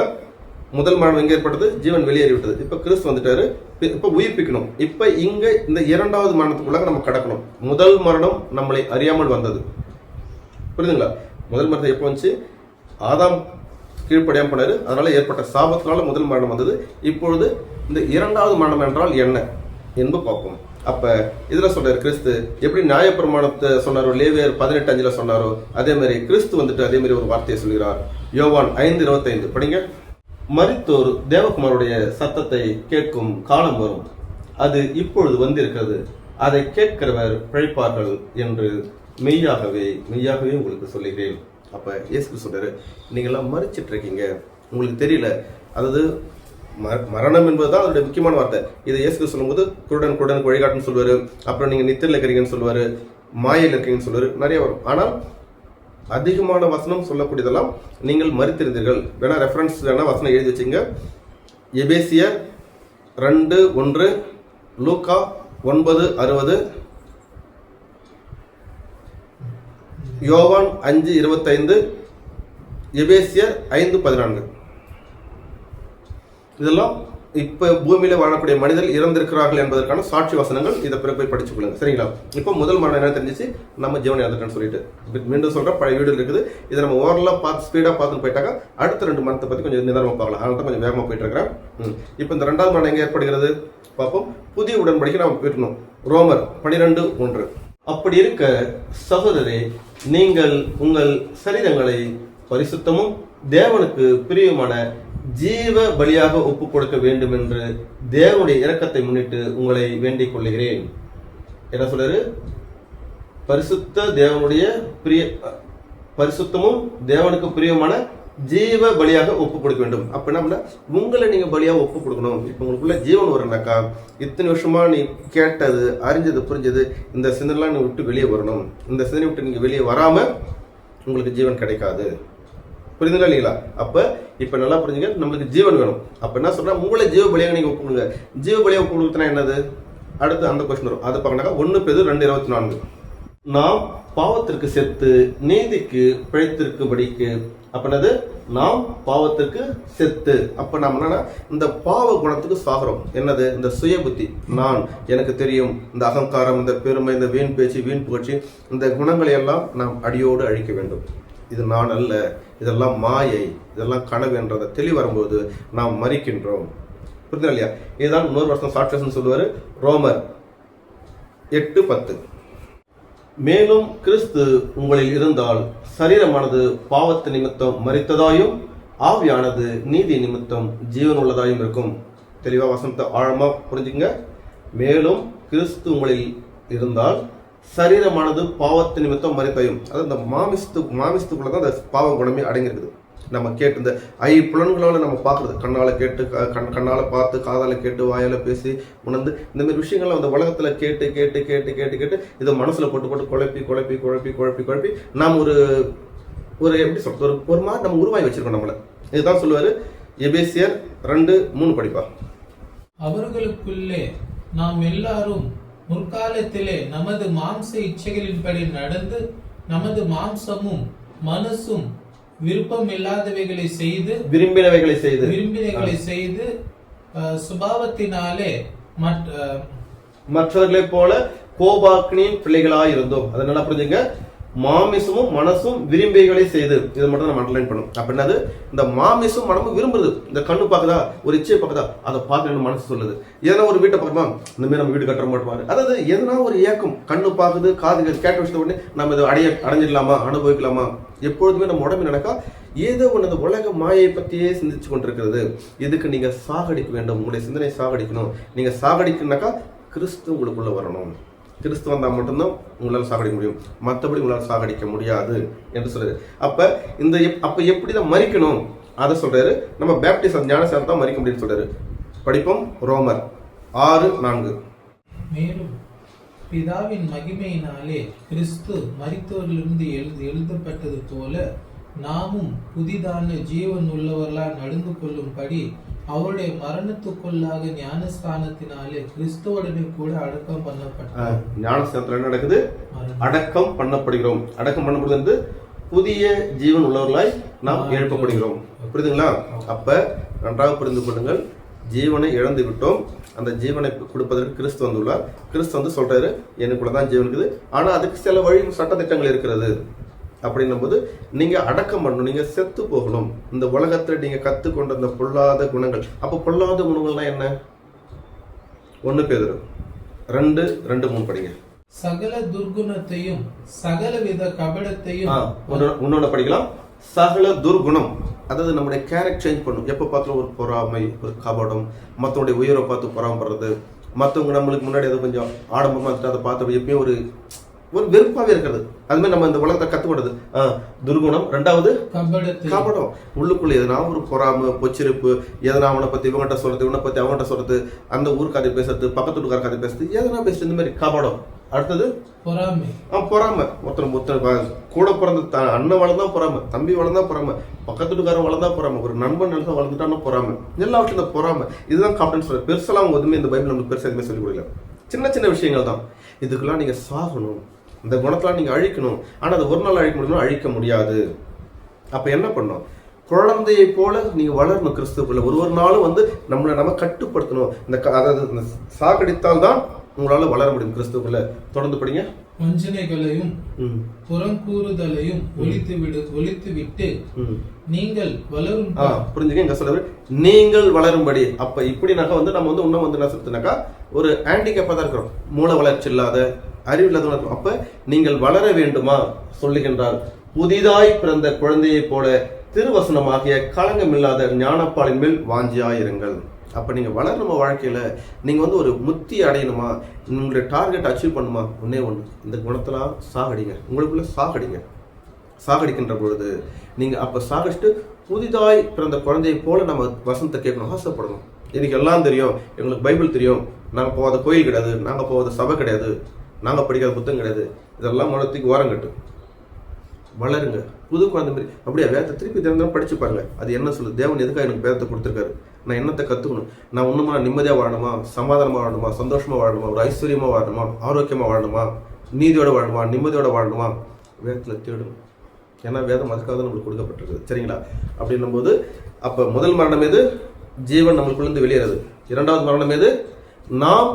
[SPEAKER 1] முதல் மரணம் எங்க ஏற்பட்டது, ஜீவன் வெளியேறி விட்டது. இப்ப கிறிஸ்து வந்துட்டாரு, இப்ப உயிர்ப்பிக்கணும். இப்ப இங்க இந்த 2வது மரணத்துக்குள்ளாக நம்ம கடக்கணும். முதல் மரணம் நம்மளை அறியாமல் வந்தது. புரியுதுங்களா? முதல் மரணம் எப்போ வந்துச்சு, ஆதாம் கீழ்ப்படியாம பண்ணாரு, அதனால ஏற்பட்ட சாபத்தினால முதல் மரணம் வந்தது. இப்பொழுது இந்த 2வது மரணம் என்றால் என்ன என்பது பார்ப்போம். அப்ப இதுல சொல்றாரு, கிறிஸ்து எப்படி நியாயப்பிரமாணத்தை சொன்னாரோ, லேவியர் 18:5 சொன்னாரோ, அதே மாதிரி கிறிஸ்து வந்துட்டு அதே மாதிரி ஒரு வார்த்தையை சொல்கிறார். யோவான் 5:25 படிங்க. மரித்தோர் தேவகுமாருடைய சத்தத்தை கேட்கும் காலம் வரும், அது இப்பொழுது வந்திருக்கிறது, அதை கேட்கிறவர் பிழைப்பார்கள் என்று மெய்யாகவே மெய்யாகவே உங்களுக்கு சொல்லுகிறேன். அப்ப இயேசு சொல்றாரு, நீங்க எல்லாம் மறிச்சிட்டு இருக்கீங்க, உங்களுக்கு தெரியல. அதாவது மரணம் என்பதுதான் அதோட முக்கியமான வார்த்தை. இதை இயேசு சொல்லும்போது குருடன் வழிகாட்டுன்னு சொல்லுவாரு, அப்புறம் நீங்க நித்திரையில் இருக்கிறீங்கன்னு சொல்லுவாரு, மாயையில் இருக்கீங்கன்னு சொல்லுவாரு, நிறைய வரும். ஆனால் அதிகமான வசனம் சொல்லக்கூடியதெல்லாம் நீங்கள் மறித்திருந்தீர்கள். வேணா ரெஃபரன்ஸ் வேணா வசனம் எழுதி வச்சுங்க. எபேசியர் 2:1, லூக்கா 9:60, யோவான் 5:25, எபேசியர் 5:14. இதெல்லாம் இப்ப பூமியில வாழக்கூடிய மனிதர்கள் இறந்திருக்கிறார்கள் என்பதற்கான சாட்சி வசனங்கள். இதை பிறகு போய் படிச்சு கொள்ளுங்க, சரிங்களா? இப்போ முதல் மரணம் என்ன தெரிஞ்சிச்சு, நம்ம ஜீவன் இறந்துட்டேன்னு சொல்லிட்டு மீண்டும் சொல்ற பழைய வீடு இருக்குது. இதை நம்ம ஓரளவு பார்த்து ஸ்பீடா பார்த்துட்டு போயிட்டாக்க அடுத்த 2 மரணத்தை பத்தி கொஞ்சம் நிதானமா பார்க்கலாம். அதனால கொஞ்சம் வேகமா போயிட்டு இருக்கிறேன். இப்போ இந்த 2வது மரணம் எங்க ஏற்படுகிறது பார்ப்போம். புதிய உடன்படிக்கை நாம் போயிடணும். ரோமர் 12:1. அப்படி இருக்க சகோதரரே, நீங்கள் உங்கள் சரீரங்களை பரிசுத்தமும் தேவனுக்கு பிரியமான ஜீவ பலியாக ஒப்பு கொடுக்க வேண்டும் என்று தேவனுடைய இரக்கத்தை முன்னிட்டு உங்களை வேண்டிக் கொள்கிறேன். என்ன சொல்றாரு? பரிசுத்தமும் தேவனுக்கு பிரியமான ஜீவ பலியாக ஒப்பு கொடுக்க வேண்டும். அப்ப என்ன பண்ண, உங்களை நீங்க பலியாக ஒப்பு கொடுக்கணும். இப்ப உங்களுக்குள்ள ஜீவன் வரும்னாக்கா, இத்தனை வருஷமா நீ கேட்டது, அறிஞ்சது, புரிஞ்சது, இந்த சிந்தனைலாம் நீ விட்டு வெளியே வரணும். இந்த சிந்தனை விட்டு நீங்க வெளியே வராம உங்களுக்கு ஜீவன் கிடைக்காது. புரியுதுங்களா இல்லைங்களா? அப்ப இப்ப நல்லா புரிஞ்சுங்க, நம்மளுக்கு ஜீவன் வேணும். அப்ப என்ன சொல்றா, உங்களை ஜீவ பலியாக நீங்க ஒப்பு கொடுங்க. ஜீவ பலியாக ஒப்பு கொடுத்தனா என்னது? அடுத்து அந்த கொஸ்டின் வரும். அது பார்க்கணாக்கா 1 பேதுரு 2:24. நாம் பாவத்திற்கு செத்து நீதிக்கு பிழைத்திருக்கும்படிக்கு. அப்ப என்னது? நாம் பாவத்திற்கு செத்து. அப்ப நம்ம என்னன்னா இந்த பாவ குணத்துக்கு சாகிறோம். என்னது? இந்த சுய புத்தி, நான், எனக்கு தெரியும், இந்த அகங்காரம், இந்த பெருமை, இந்த வீண் பேச்சு, வீண் புகழ்ச்சி, இந்த குணங்களை எல்லாம் நாம் அடியோடு அழிக்க வேண்டும். இது நான் அல்ல, இதெல்லாம் மாயை, இதெல்லாம் கனவு என்றதை தெளிவு வரும்போது நாம் மறிக்கின்றோம். புரியுதா இல்லையா? இதுதான் இன்னொரு வருஷம் சாட்சியம் சொல்லுவாரு, ரோமர் 8:10. மேலும் கிறிஸ்து உங்களில் இருந்தால் சரீரமானது பாவத்து நிமித்தம் மரித்ததாயும் ஆவியானது நீதி நிமித்தம் ஜீவன் உள்ளதாயும் இருக்கும். தெளிவா வசனத்தை ஆழமா புரிஞ்சுங்க. மேலும் கிறிஸ்து உங்களில் இருந்தால் சரீரமானது பாவத்து நிமித்தம் மரித்ததாயும், அதாவது இந்த மாமிசத்துக்குள்ளதான் அந்த பாவ குணமே அடங்கிருக்குது. நம்ம கேட்டு இந்த புலன்களால நம்ம பார்க்கறது, கண்ணால கேட்டு, கண்ணால பார்த்து, காதால கேட்டு, வாயால பேசி உணர்ந்து, இந்த மாதிரி விஷயங்கள்லாம் அந்த உலகத்துல கேட்டு கேட்டு கேட்டு கேட்டு கேட்டு இதை மனசுல போட்டு குழப்பி குழப்பி குழப்பி குழப்பி குழப்பி நாம் ஒரு எப்படி சொல்றது, ஒரு மாதிரி நம்ம உருவாகி வச்சிருக்கோம் நம்மள. இதுதான் சொல்லுவாரு எபேசியர் 2:3 படிப்பா.
[SPEAKER 2] அவர்களுக்குள்ளே நாம் எல்லாரும் முற்காலத்திலே நமது மாம்ச இச்சைகளின்படி நடந்து நமது மாம்சமும் மனசும் விரும்பினவைகளை செய்து சுபாவத்தினாலே
[SPEAKER 1] மற்றவர்களைப் போல கோபாக்னியின் பிள்ளைகளாய் இருந்தோம். அதனால புரிஞ்சுங்க, மாமிசமும் மனசும் விரும்பிகளை செய்து. இதை மட்டும் நம்ம அண்டர்லைன் பண்ணும். அப்ப என்னது? இந்த மாமிசும் மனமும் விரும்புறது. இந்த கண்ணு பார்க்குதா, ஒரு இச்சையை பார்க்குதா, அதை பார்க்கணும்னு மனசு சொல்லுது. எதனா ஒரு வீட்டை பார்க்கமா, இந்த மாதிரி நம்ம வீடு கட்டுற மாட்டோம். அதாவது எதனா ஒரு ஏக்கம், கண்ணு பார்க்குது, காது கேட்ட விஷயத்த உடனே நம்ம இதை அடைஞ்சிடலாமா, அனுபவிக்கலாமா? எப்பொழுதுமே நம்ம உடம்பு நடக்கா ஏதோ ஒன்று அந்த உலக மாயை பத்தியே சிந்திச்சு கொண்டிருக்கிறது. இதுக்கு நீங்க சாகடிக்க வேண்டும். உங்களுடைய சிந்தனை சாகடிக்கணும். நீங்க சாகடிக்கணும்னாக்கா கிறிஸ்து உங்களுக்குள்ள வரணும். கிறிஸ்து வந்தா மட்டும்தான் உங்களால் சாகடிக்க முடியும், மற்றபடி உங்களால் சாகடிக்க முடியாது என்று சொல்றாரு. அப்ப எப்படிதான் மறிக்கணும் அதை சொல்றாரு. நம்ம பேப்டிசம் ஞானசாரம் தான் மறிக்க முடியும்னு சொல்றாரு. படிப்போம் ரோமர் 6:4.
[SPEAKER 2] மேலும் பிதாவின் மகிமையினாலே கிறிஸ்து மரித்தோரிலிருந்து எழுதப்பட்டது போல நாமும் புதிதான ஜீவன் உள்ளவர்களால் நடந்து கொள்ளும்படி அவருடைய மரணத்துக்குள்ளாக ஞானஸ்தானத்தினாலே கிறிஸ்துவுடனே கூட அடக்கம் பண்ணப்பட்டோம்.
[SPEAKER 1] ஞானஸ்தானத்துல என்ன நடக்குது? அடக்கம் பண்ணப்படுகிறோம். அடக்கம் பண்ணப்படுறது புதிய ஜீவன் உள்ளவர்களாய் நாம் எழுப்பப்படுகிறோம். புரியுதுங்களா? அப்ப நன்றாக புரிந்து கொள்ளுங்கள். ஜீவனை இழந்து விட்டோம். அந்த ஜீவனை கொடுப்பதற்கு கிறிஸ்து வந்துள்ளார். கிறிஸ்து வந்து சொல்றாரு, எனக்குள்ளதான் ஜீவன் இருக்குது, ஆனா அதுக்கு சில வழி சட்டத்திட்டங்கள் இருக்கிறது. அப்படின்னும் போது நீங்க அடக்கம் பண்ணணும், நீங்க செத்து போகணும். இந்த உலகத்துல நீங்க கத்துக்கொண்ட அந்த பொல்லாத குணங்கள். அப்ப பொல்லாத குணங்கள்னா என்ன? 1 பேதுரு 2:2-3 படிங்க.
[SPEAKER 2] சகல துர்குணத்தையும் சகல வித கபடத்தையும்
[SPEAKER 1] இன்னொன்னு படிக்கலாம். சகல துர்குணம், அதாவது நம்முடைய கேரக்டர் சேஞ்ச் பண்ணும். எப்ப பார்த்தாலும் ஒரு பொறாமை, ஒரு கபடம், மற்றவங்களுடைய உயரை பார்த்து பொறாமப்படுறது, மற்றவங்க நம்மளுக்கு முன்னாடி ஏதோ கொஞ்சம் ஆடம்பரமா இருந்துட்டு அதை பார்த்து எப்பயும் ஒரு வெறுப்பாவே இருக்கிறது. அது மாதிரி நம்ம இந்த உலகத்தை கத்துக்கூடாது. துர்குணம். ரெண்டாவது கபடம். உள்ளுக்குள்ள எதனா ஒரு பொறாமை, பொச்சிருப்பு, எதனா அவனை பத்தி இவங்ககிட்ட சொல்றது, இவனை பத்தி அவங்ககிட்ட சொல்றது, அந்த ஊர் கதை பேசுறது, பக்கத்து வீட்டுக்கார கதை பேசுறது, எதனா பேசுறது, இந்த மாதிரி கபடம். அடுத்தது பொறாமை. ஒருத்தர் கூட பிறந்த அண்ணன் வளர்ந்தா பொறாமை, தம்பி வளர்ந்தா பொறாமை, பக்கத்து வீட்டுக்காரன் வளர்ந்தா பொறாமை, ஒரு நண்பன் நிலத்தை வளர்ந்துட்டான்னு பொறாமை. எல்லாவற்றும் இந்த பொறாமை. இதுதான் கபடம்னு சொல்றது. பெருசெல்லாம் அவங்க எதுவுமே இந்த பைபிள் நமக்கு பெருசா எதுவுமே சொல்லிக் கொடுக்கல. சின்ன சின்ன விஷயங்கள் தான். இதுக்கெல்லாம் நீங்க சாகணும், இந்த குணத்தெல்லாம் நீங்க அழிக்கணும். ஆனா அது ஒரு நாள் அழிக்க முடியும்னா அழிக்க முடியாது. அப்ப என்ன பண்ணணும்? குழந்தையை போல நீங்க வளரணும் கிறிஸ்துக்குள்ள. ஒரு நாளும் நம்ம கட்டுப்படுத்தணும். அதாவது சாகடித்தால் தான் உங்களால வளர முடியும் கிறிஸ்துக்குள்ள. தொடர்ந்து படிங்க.
[SPEAKER 2] வஞ்சனைகளையும் புறங்கூறுதலையும் ஒழித்து விட்டு நீங்கள் வளரும்.
[SPEAKER 1] புரிஞ்சுங்க, இங்க சொல்ல நீங்கள் வளரும்படி. அப்ப இப்படினாக்கா நம்ம இன்னும் என்ன சொல்றதுனாக்கா ஒரு ஹேண்டிகேப்பா தான் இருக்கிறோம், மூளை வளர்ச்சி இல்லாத, அறிவில்லாத. அப்ப நீங்கள் வளர வேண்டுமா சொல்லுகின்றார். புதிதாய் பிறந்த குழந்தையை போல திருவசனமாகிய களங்கமில்லாத ஞானப்பாலின் மேல் வாஞ்சியாயிருங்கள். அப்ப நீங்க வளரணுமா வாழ்க்கையில, நீங்க ஒரு முத்தி அடையணுமா, உங்களுடைய டார்கெட் அச்சீவ் பண்ணுமா, ஒன்னே ஒண்ணு, இந்த குணத்தெல்லாம் சாகடிங்க. உங்களுக்குள்ள சாகடிக்கின்ற பொழுது நீங்க அப்ப சாகடிச்சுட்டு புதிதாய் பிறந்த குழந்தையை போல நம்ம வசனத்தை கேட்கணும், ஆசைப்படணும். எனக்கு எல்லாம் தெரியும், எங்களுக்கு பைபிள் தெரியும், நாங்க போகாத கோயில் கிடையாது, நாங்க போகாத சபை கிடையாது, நாங்க படிக்காத புத்தகம் கிடையாது, இதெல்லாம் மனத்துக்கு ஓரம் கட்டு. வளருங்க, புது குழந்தை மாதிரி. அப்படியே வேதத்தை திருப்பி தினம் படிச்சு பாருங்க. அது என்ன சொல்லுது, தேவன் எதுக்காக எனக்கு வேதத்தை கொடுத்துருக்காரு, நான் என்னத்தை கத்துக்கணும், நான் ஒண்ணுமா நிம்மதியா வாழணுமா, சமாதானமா வாழணுமா, சந்தோஷமா வாழணுமா, ஒரு ஐஸ்வர்யமா வாழணுமா, ஆரோக்கியமா வாழணுமா, நீதியோட வாழணுமா, நிம்மதியோட வாழணுமா, வேதத்துல தேடணும். ஏன்னா வேதம் அதுக்காக தான் நம்மளுக்கு கொடுக்கப்பட்டிருக்கு. சரிங்களா? அப்படின்னும் போது அப்ப முதல் மரணம் எது? ஜீவன் நம்மளுக்குள்ள வெளியேறது. இரண்டாவது மரணம் எது? நாம்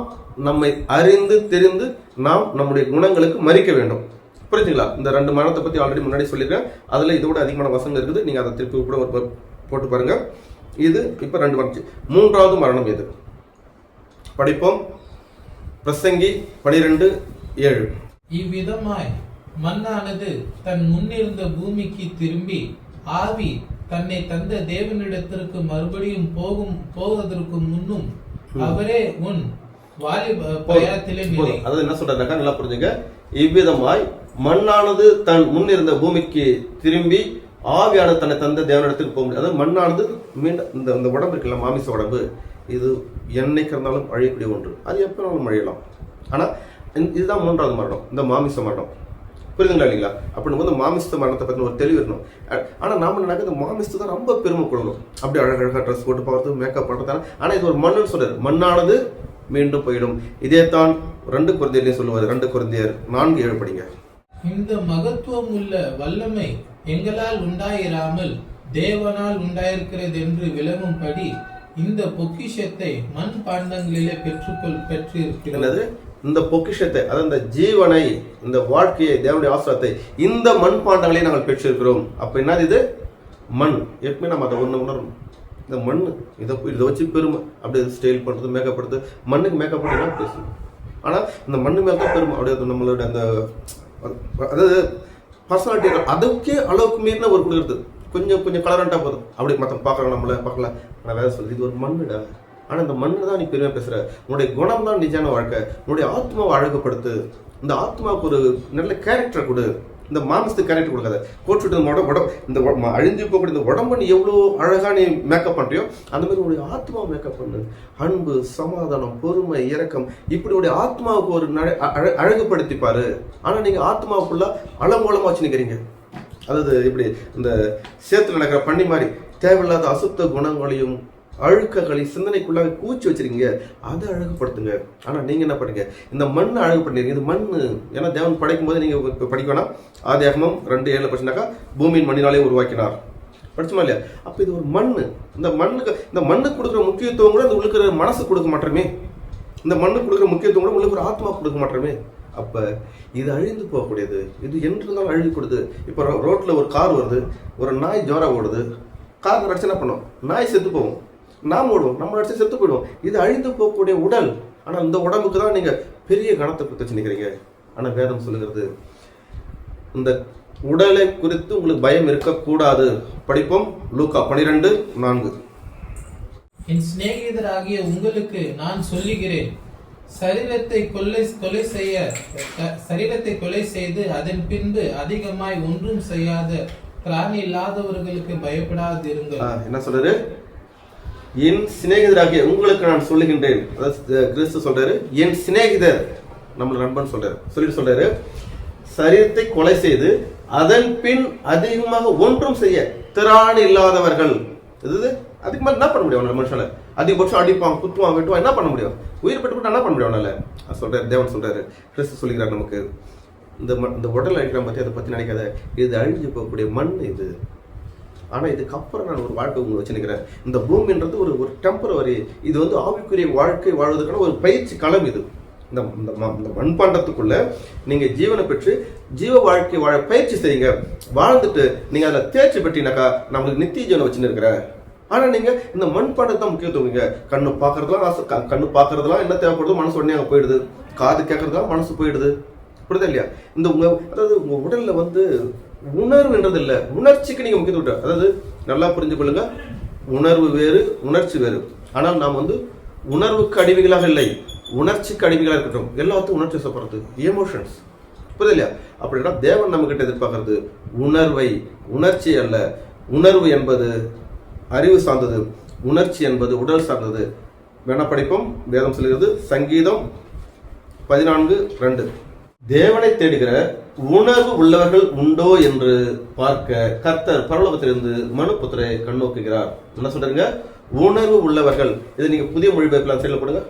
[SPEAKER 1] நம்மை அறிந்து தெரிந்து நாம் நம்முடைய குணங்களுக்கு மறிக்க வேண்டும். புரிஞ்சுங்களா? இந்த 2 மரணத்தை பத்தி ஆல்ரெடி முன்னாடி சொல்லியிருக்கேன். அதுல இதோட அதிகமான வசனம் இருக்குது, நீங்க அதை திருப்பி கூட போட்டு பாருங்க. இது இப்ப 2 மரணம். மூன்றாவது மரணம் எது? படிப்போம். பிரசங்கி 12:7.
[SPEAKER 2] இவ்விதமாய் மண்ணானது தன் முன்னிருந்த பூமிக்கு திரும்பி ஆவி தன்னை தந்த தேவனிடத்திற்கு மறுபடியும் போவதற்கு முன்னும் அவரே உன் வாலிபத்திலே நிலை.
[SPEAKER 1] அதாவது என்ன சொல்றாருனாக்கா, நல்லா புரிஞ்சுங்க. இவ்விதமாய் மண்ணானது தன் முன்னிருந்த பூமிக்கு திரும்பி ஆவியானது தன்னை தந்த தேவனிடத்துக்கு போக முடியும். அதாவது மண்ணானது மீண்டும் இந்த உடம்பு இருக்குல்ல, மாமிச உடம்பு, இது என்னைக்கு இருந்தாலும் அழியக்கூடிய ஒன்று, அது எப்பனாலும் அழியலாம். ஆனா இதுதான் மூன்றாவது மரணம், இந்த மாமிச மரணம். புரியுதுங்களா இல்லைங்களா? அப்படின்னு மாமிச மரணத்தை பத்தி ஒரு தெளிவு இருக்கணும். ஆனா நாம நினைக்க இந்த மாமிசத்து தான் ரொம்ப பெருமை கொள்ளணும், அப்படி அழகழகா ட்ரெஸ் போட்டு பார்த்து மேக்கப் பண்றதான. ஆனா இது ஒரு மண்ணுன்னு சொல்றாரு, மண்ணானது மீண்டும் போயிடும். இதே தான் 2 கொரிந்தியர்லயும் சொல்லுவாரு. 2 கொரிந்தியர் 4:7 படிங்க.
[SPEAKER 2] இந்த மகத்துவம் உள்ள வல்லமை எங்களால் உண்டாயிராமல் தேவனால் உண்டாயிருக்கிறது என்று விளங்கும்படி இந்த பொக்கிஷத்தை மண் பாண்டங்களிலே பெற்றிருக்கிறது.
[SPEAKER 1] இந்த பொக்கிஷத்தை, அதாவது இந்த ஜீவனை, இந்த வாழ்க்கையை, தேவனுடைய ஆசீர்வாதத்தை இந்த மண் பாண்டங்களை நாங்கள் பெற்றிருக்கிறோம். அப்ப என்னது இது? மண். எப்பவுமே நம்ம அதை உணரணும். இந்த மண் இதை வச்சு பெருமை, அப்படி ஸ்டைல் பண்றது, மேக்கப் பண்றது. மண்ணுக்கு மேக்கப் பண்ணா பேசணும், ஆனா இந்த மண்ணு மேல தான் பெருமை. அப்படியே நம்மளோட அந்த அதாவது பர்சனாலிட்டி அதுக்கே அளவுக்கு மீறின ஒரு கொடுக்குறது. கொஞ்சம் கலரண்டா போதும், அப்படி மற்ற பார்க்கலாம், நம்மள பார்க்கலாம். நான் வேலை சொல்றது, இது ஒரு மண்ணுடா. ஆனா இந்த மண்ணு தான் நீ பெருமையா பேசுற. உன்னுடைய குணம் தான் நிஜான வாழ்க்கை. உன்னுடைய ஆத்மாவை அழகுபடுத்து. இந்த ஆத்மாவுக்கு ஒரு நல்ல கேரக்டர் கொடு. இந்த மாமிசத்துக்கு கேரக்டர் கொடுக்காத. கோச்சுட்டு இந்த அழிஞ்சு போகக்கூடிய இந்த உடம்பு நீ எவ்வளோ அழகா நீ மேக்கப் பண்றியோ அந்த மாதிரி உன்னுடைய ஆத்மாவை மேக்கப் பண்ணு. அன்பு, சமாதானம், பொறுமை, இரக்கம், இப்படி உடைய ஆத்மாவுக்கு ஒரு அழகுபடுத்திப்பாரு. ஆனா நீங்க ஆத்மாவுக்குள்ள அலங்கோலமா வச்சு நிக்கிறீங்க. அதாவது இப்படி இந்த சேத்துல நடக்கிற பண்ணி மாதிரி தேவையில்லாத அசுத்த குணங்களையும் அழுக்கங்களை சிந்தனைக்குள்ளாக கூச்சி வச்சிருக்கீங்க. அதை அழகுபடுத்துங்க. ஆனா நீங்க என்ன பண்ணுங்க, இந்த மண்ணை அழகுபடுத்துறீங்க. இது மண்ணு. ஏன்னா தேவன் படைக்கும் போது நீங்க படிக்க வேணாம். ஆதியாகமம் 2:7 படிச்சுனாக்கா பூமியின் மண்ணினாலே உருவாக்கினார். படிச்சுமா இல்லையா? அப்ப இது ஒரு மண்ணு. இந்த மண்ணுக்கு கொடுக்குற முக்கியத்துவம் கூட இந்த உள்ளுக்கிற மனசு கொடுக்க மாட்டோமே. இந்த மண்ணுக்கு கொடுக்குற முக்கியத்துவம் கூட உள்ளுக்கிற ஆத்மா கொடுக்க மாட்டோமே. அப்ப இது அழிந்து போகக்கூடியது. இது என்று இருந்தாலும் அழிஞ்சு கொடுது. இப்ப ரோட்ல ஒரு கார் வருது, ஒரு நாய் ஜோரா ஓடுது, கார் அடிச்சு என்ன பண்ணும், நாய் செத்து போகும், நாம் ஓடுவோம், நம்ம அடிச்சு செத்து போயிடுவோம். இது அழிந்து போகக்கூடிய உடல். ஆனா இந்த உடம்புக்கு தான் நீங்க பெரிய கணத்தை கொடுத்து நிக்கிறீங்க. ஆனா வேதம் சொல்லுகிறது, இந்த உடலை குறித்து உங்களுக்கு பயம் இருக்கக்கூடாது. படிப்போம். லூக்கா 12:4.
[SPEAKER 2] என் சிநேகிதராகிய உங்களுக்கு நான் சொல்லுகிறேன், சரீரத்தை கொலை செய்து அதன் பின்பு அதிகமாய் ஒன்றும் செய்யாத திராணி இல்லாதவர்களுக்கு பயப்படாதிருங்கள்.
[SPEAKER 1] என்ன சொல்றாரு? என் சிநேகிதராகிய உங்களுக்கு நான் சொல்லுகின்றேன். அதாவது கிறிஸ்து சொல்றாரு, என் சிநேகிதர், நம்மள நண்பன் சொல்றாரு, சரீரத்தை கொலை செய்து அதன் பின் அதிகமாக ஒன்றும் செய்ய திராணி இல்லாதவர்கள். இது அதுக்கு மேல என்ன பண்ண முடியும்? மனுஷால அதிகபட்சம் அடிப்பான், குத்துவான், வெட்டுவான், என்ன பண்ண முடியும்? உயிர் பெற்று என்ன பண்ண முடியும்? சொல்றாரு, தேவன் சொல்றாரு, கிறிஸ்து சொல்லுகிறார் நமக்கு, இந்த உடல் அழிக்கிற பத்தி அதை பத்தி நினைக்காத, இது அழிஞ்சு போகக்கூடிய மண் இது. ஆனா இதுக்கப்புறம் நான் ஒரு வாழ்க்கை உங்களுக்கு வச்சுருக்கிறேன். இந்த பூமின்றது ஒரு டெம்பரவரி. இது ஆவிக்குரிய வாழ்க்கை வாழ்வதற்கான ஒரு பயிற்சி களம். இது இந்த மண்பாண்டத்துக்குள்ள நீங்க ஜீவனை பெற்று ஜீவ வாழ்க்கை வாழ பயிற்சி செய்யுங்க. வாழ்ந்துட்டு நீங்க அதுல தேர்ச்சி பெற்றீங்கன்னாக்கா நம்மளுக்கு நித்திய ஜீவனை வச்சுன்னு இருக்கிற. ஆனா நீங்க இந்த மண்பாண்டத்தை முக்கியத்துவம். கண்ணு பாக்குறதுலாம் என்ன தேவைப்படுதோ மனசு உடனே அங்க போயிடுது. காது கேட்கறதுலாம் மனசு போயிடுது. புரியுதா இல்லையா? அதாவது உங்க உடல்ல உணர்வுன்றது இல்ல, உணர்ச்சிக்கு நீங்க முக்கியத்துவம். அதாவது நல்லா புரிஞ்சு கொள்ளுங்க, உணர்வு வேறு, உணர்ச்சி வேறு. ஆனால் நாம் உணர்வுக்கு அடிமைகளாக இல்லை, உணர்ச்சிக்கு அடிமைகளாக இருக்கட்டும். எல்லாத்தையும் உணர்ச்சி வசப்படுறது, எமோஷன்ஸ். புரியுது இல்லையா? அப்படின்னா தேவன் நம்ம கிட்ட எதிர்பார்க்கறது உணர்வை, உணர்ச்சி அல்ல. உணர்வு என்பது அறிவு சார்ந்தது, உணர்ச்சி என்பது உடல் சார்ந்தது. வேணா படிப்போம். வேதம் சொல்கிறது, சங்கீதம் 14:2, தேவனை தேடுகிற உணர்வு உள்ளவர்கள் உண்டோ என்று பார்க்க கர்த்தர் பரலோகத்திலிருந்து மனுபுத்திரை கண்ணோக்குகிறார். என்ன சொல்றீங்க? உணர்வு உள்ளவர்கள். இது நீங்க புதிய மொழிபெயர்ப்பு சைடில் கொடுங்க.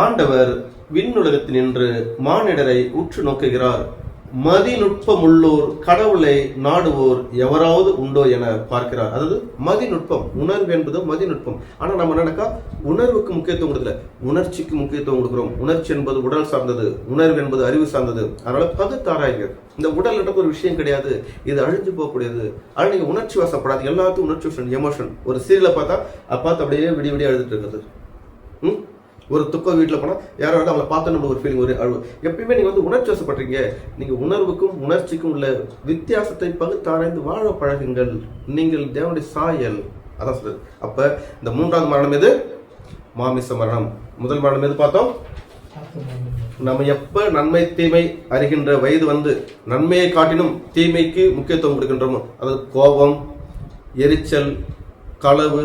[SPEAKER 1] ஆண்டவர் விண்ணுலகத்தில் நின்று மானிடரை உற்று நோக்குகிறார். மதிநுட்பமுள்ளோர் கடவுளை நாடுவோர் எவராவது உண்டோ என பார்க்கிறார். அதாவது மதிநுட்பம், உணர்வு என்பது மதிநுட்பம். ஆனா நம்ம என்னக்கா உணர்வுக்கு முக்கியத்துவம் கொடுக்கல, உணர்ச்சிக்கு முக்கியத்துவம் கொடுக்கிறோம். உணர்ச்சி என்பது உடல் சார்ந்தது, உணர்வு என்பது அறிவு சார்ந்தது. அதனால பகுத்தாராய்ங்க. இந்த உடல் ஒரு விஷயம் கிடையாது, இது அழிஞ்சு போகக்கூடியது. ஆனால் நீங்க உணர்ச்சி வசப்படாது. எல்லாத்துக்கும் உணர்ச்சி, எமோஷன். ஒரு சீரியலை பார்த்தா அப்படியே விடிய விடிய அழுதுட்டு இருக்குது. ஒரு துக்கம் வீட்டில் போனால் யாராவது அவளை பார்த்து நம்ம ஒரு ஃபீலிங், ஒரு அழுவு. எப்பயுமே நீங்கள் உணர்ச்சி வசப்படுறீங்க. நீங்கள் உணர்வுக்கும் உணர்ச்சிக்கும் உள்ள வித்தியாசத்தை பகுத்தாராய்ந்து வாழ பழகுங்கள். நீங்கள் தேவனுடைய சாயல். அதான் சொல்றது. அப்ப இந்த மூன்றாவது மரணம் எது? மாமிச மரணம். முதல் மரணம் எது பார்த்தோம்? நம்ம எப்ப நன்மை தீமை அறிகின்ற வயது நன்மையை காட்டிலும் தீமைக்கு முக்கியத்துவம் கொடுக்கின்றோமோ, அதாவது கோபம், எரிச்சல், களவு,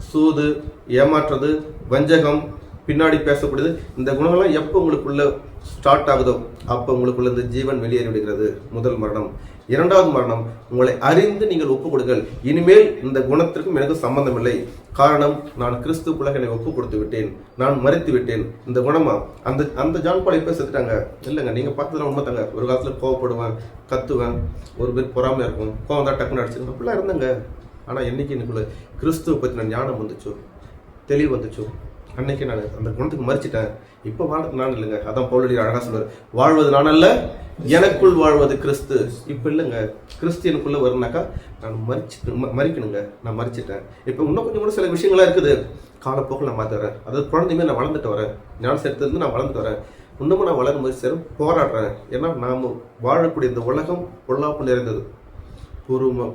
[SPEAKER 1] சூது, ஏமாற்றுறது, வஞ்சகம், பின்னாடி பேசக்கூடியது, இந்த குணங்கள்லாம் எப்போ உங்களுக்குள்ள ஸ்டார்ட் ஆகுதோ அப்போ உங்களுக்குள்ள இந்த ஜீவன் வெளியேறி விடுகிறது. முதல் மரணம். இரண்டாவது மரணம், உங்களை அறிந்து நீங்கள் ஒப்பு கொடுங்கள். இனிமேல் இந்த குணத்திற்கும் எனக்கு சம்பந்தம் இல்லை. காரணம், நான் கிறிஸ்துக்குள்ள என்னை ஒப்பு கொடுத்து விட்டேன், நான் மறைத்து விட்டேன். இந்த குணமா அந்த ஜான் பால் எப்போ செத்துட்டாங்க? இல்லைங்க, நீங்க பார்த்ததுல உண்மைத்தாங்க. ஒரு காலத்துல கோவப்படுவேன், கத்துவேன், ஒரு பேர் பொறாமையா இருக்கும், கோவம் தான் டக்குன்னு அடிச்சிருக்கேன், அப்படிலாம் இருந்தேங்க. ஆனா என்னைக்கு எனக்குள்ள கிறிஸ்துவ பத்தின ஞானம் வந்துச்சோ, தெளிவு வந்துச்சோ, அன்னைக்கு நான் அந்த குணத்துக்கு மறிச்சிட்டேன். இப்போ வாழ்றது நான் இல்லைங்க. அதான் பவுல் அழகா சொல்றாரு, வாழ்வது நான் அல்ல, எனக்குள் வாழ்வது கிறிஸ்து. இப்போ இல்லைங்க, கிறிஸ்து எனக்குள்ள வரும்னாக்கா நான் மறிக்கணுங்க. நான் மறிச்சிட்டேன். இப்போ இன்னும் கொஞ்சம் கூட சில விஷயங்களா இருக்குது. காலப்போக்கில் நான் மாற்றி வரேன். அதாவது குழந்தைமே நான் வளர்ந்துட்டு வரேன். ஞான சேர்த்திலிருந்து நான் வளர்ந்துட்டு வரேன். இன்னமும் நான் வளரும் போது சேரும் போராடுறேன். ஏன்னா நாம் வாழக்கூடிய இந்த உலகம் பொல்லாப்பு நிறைந்தது.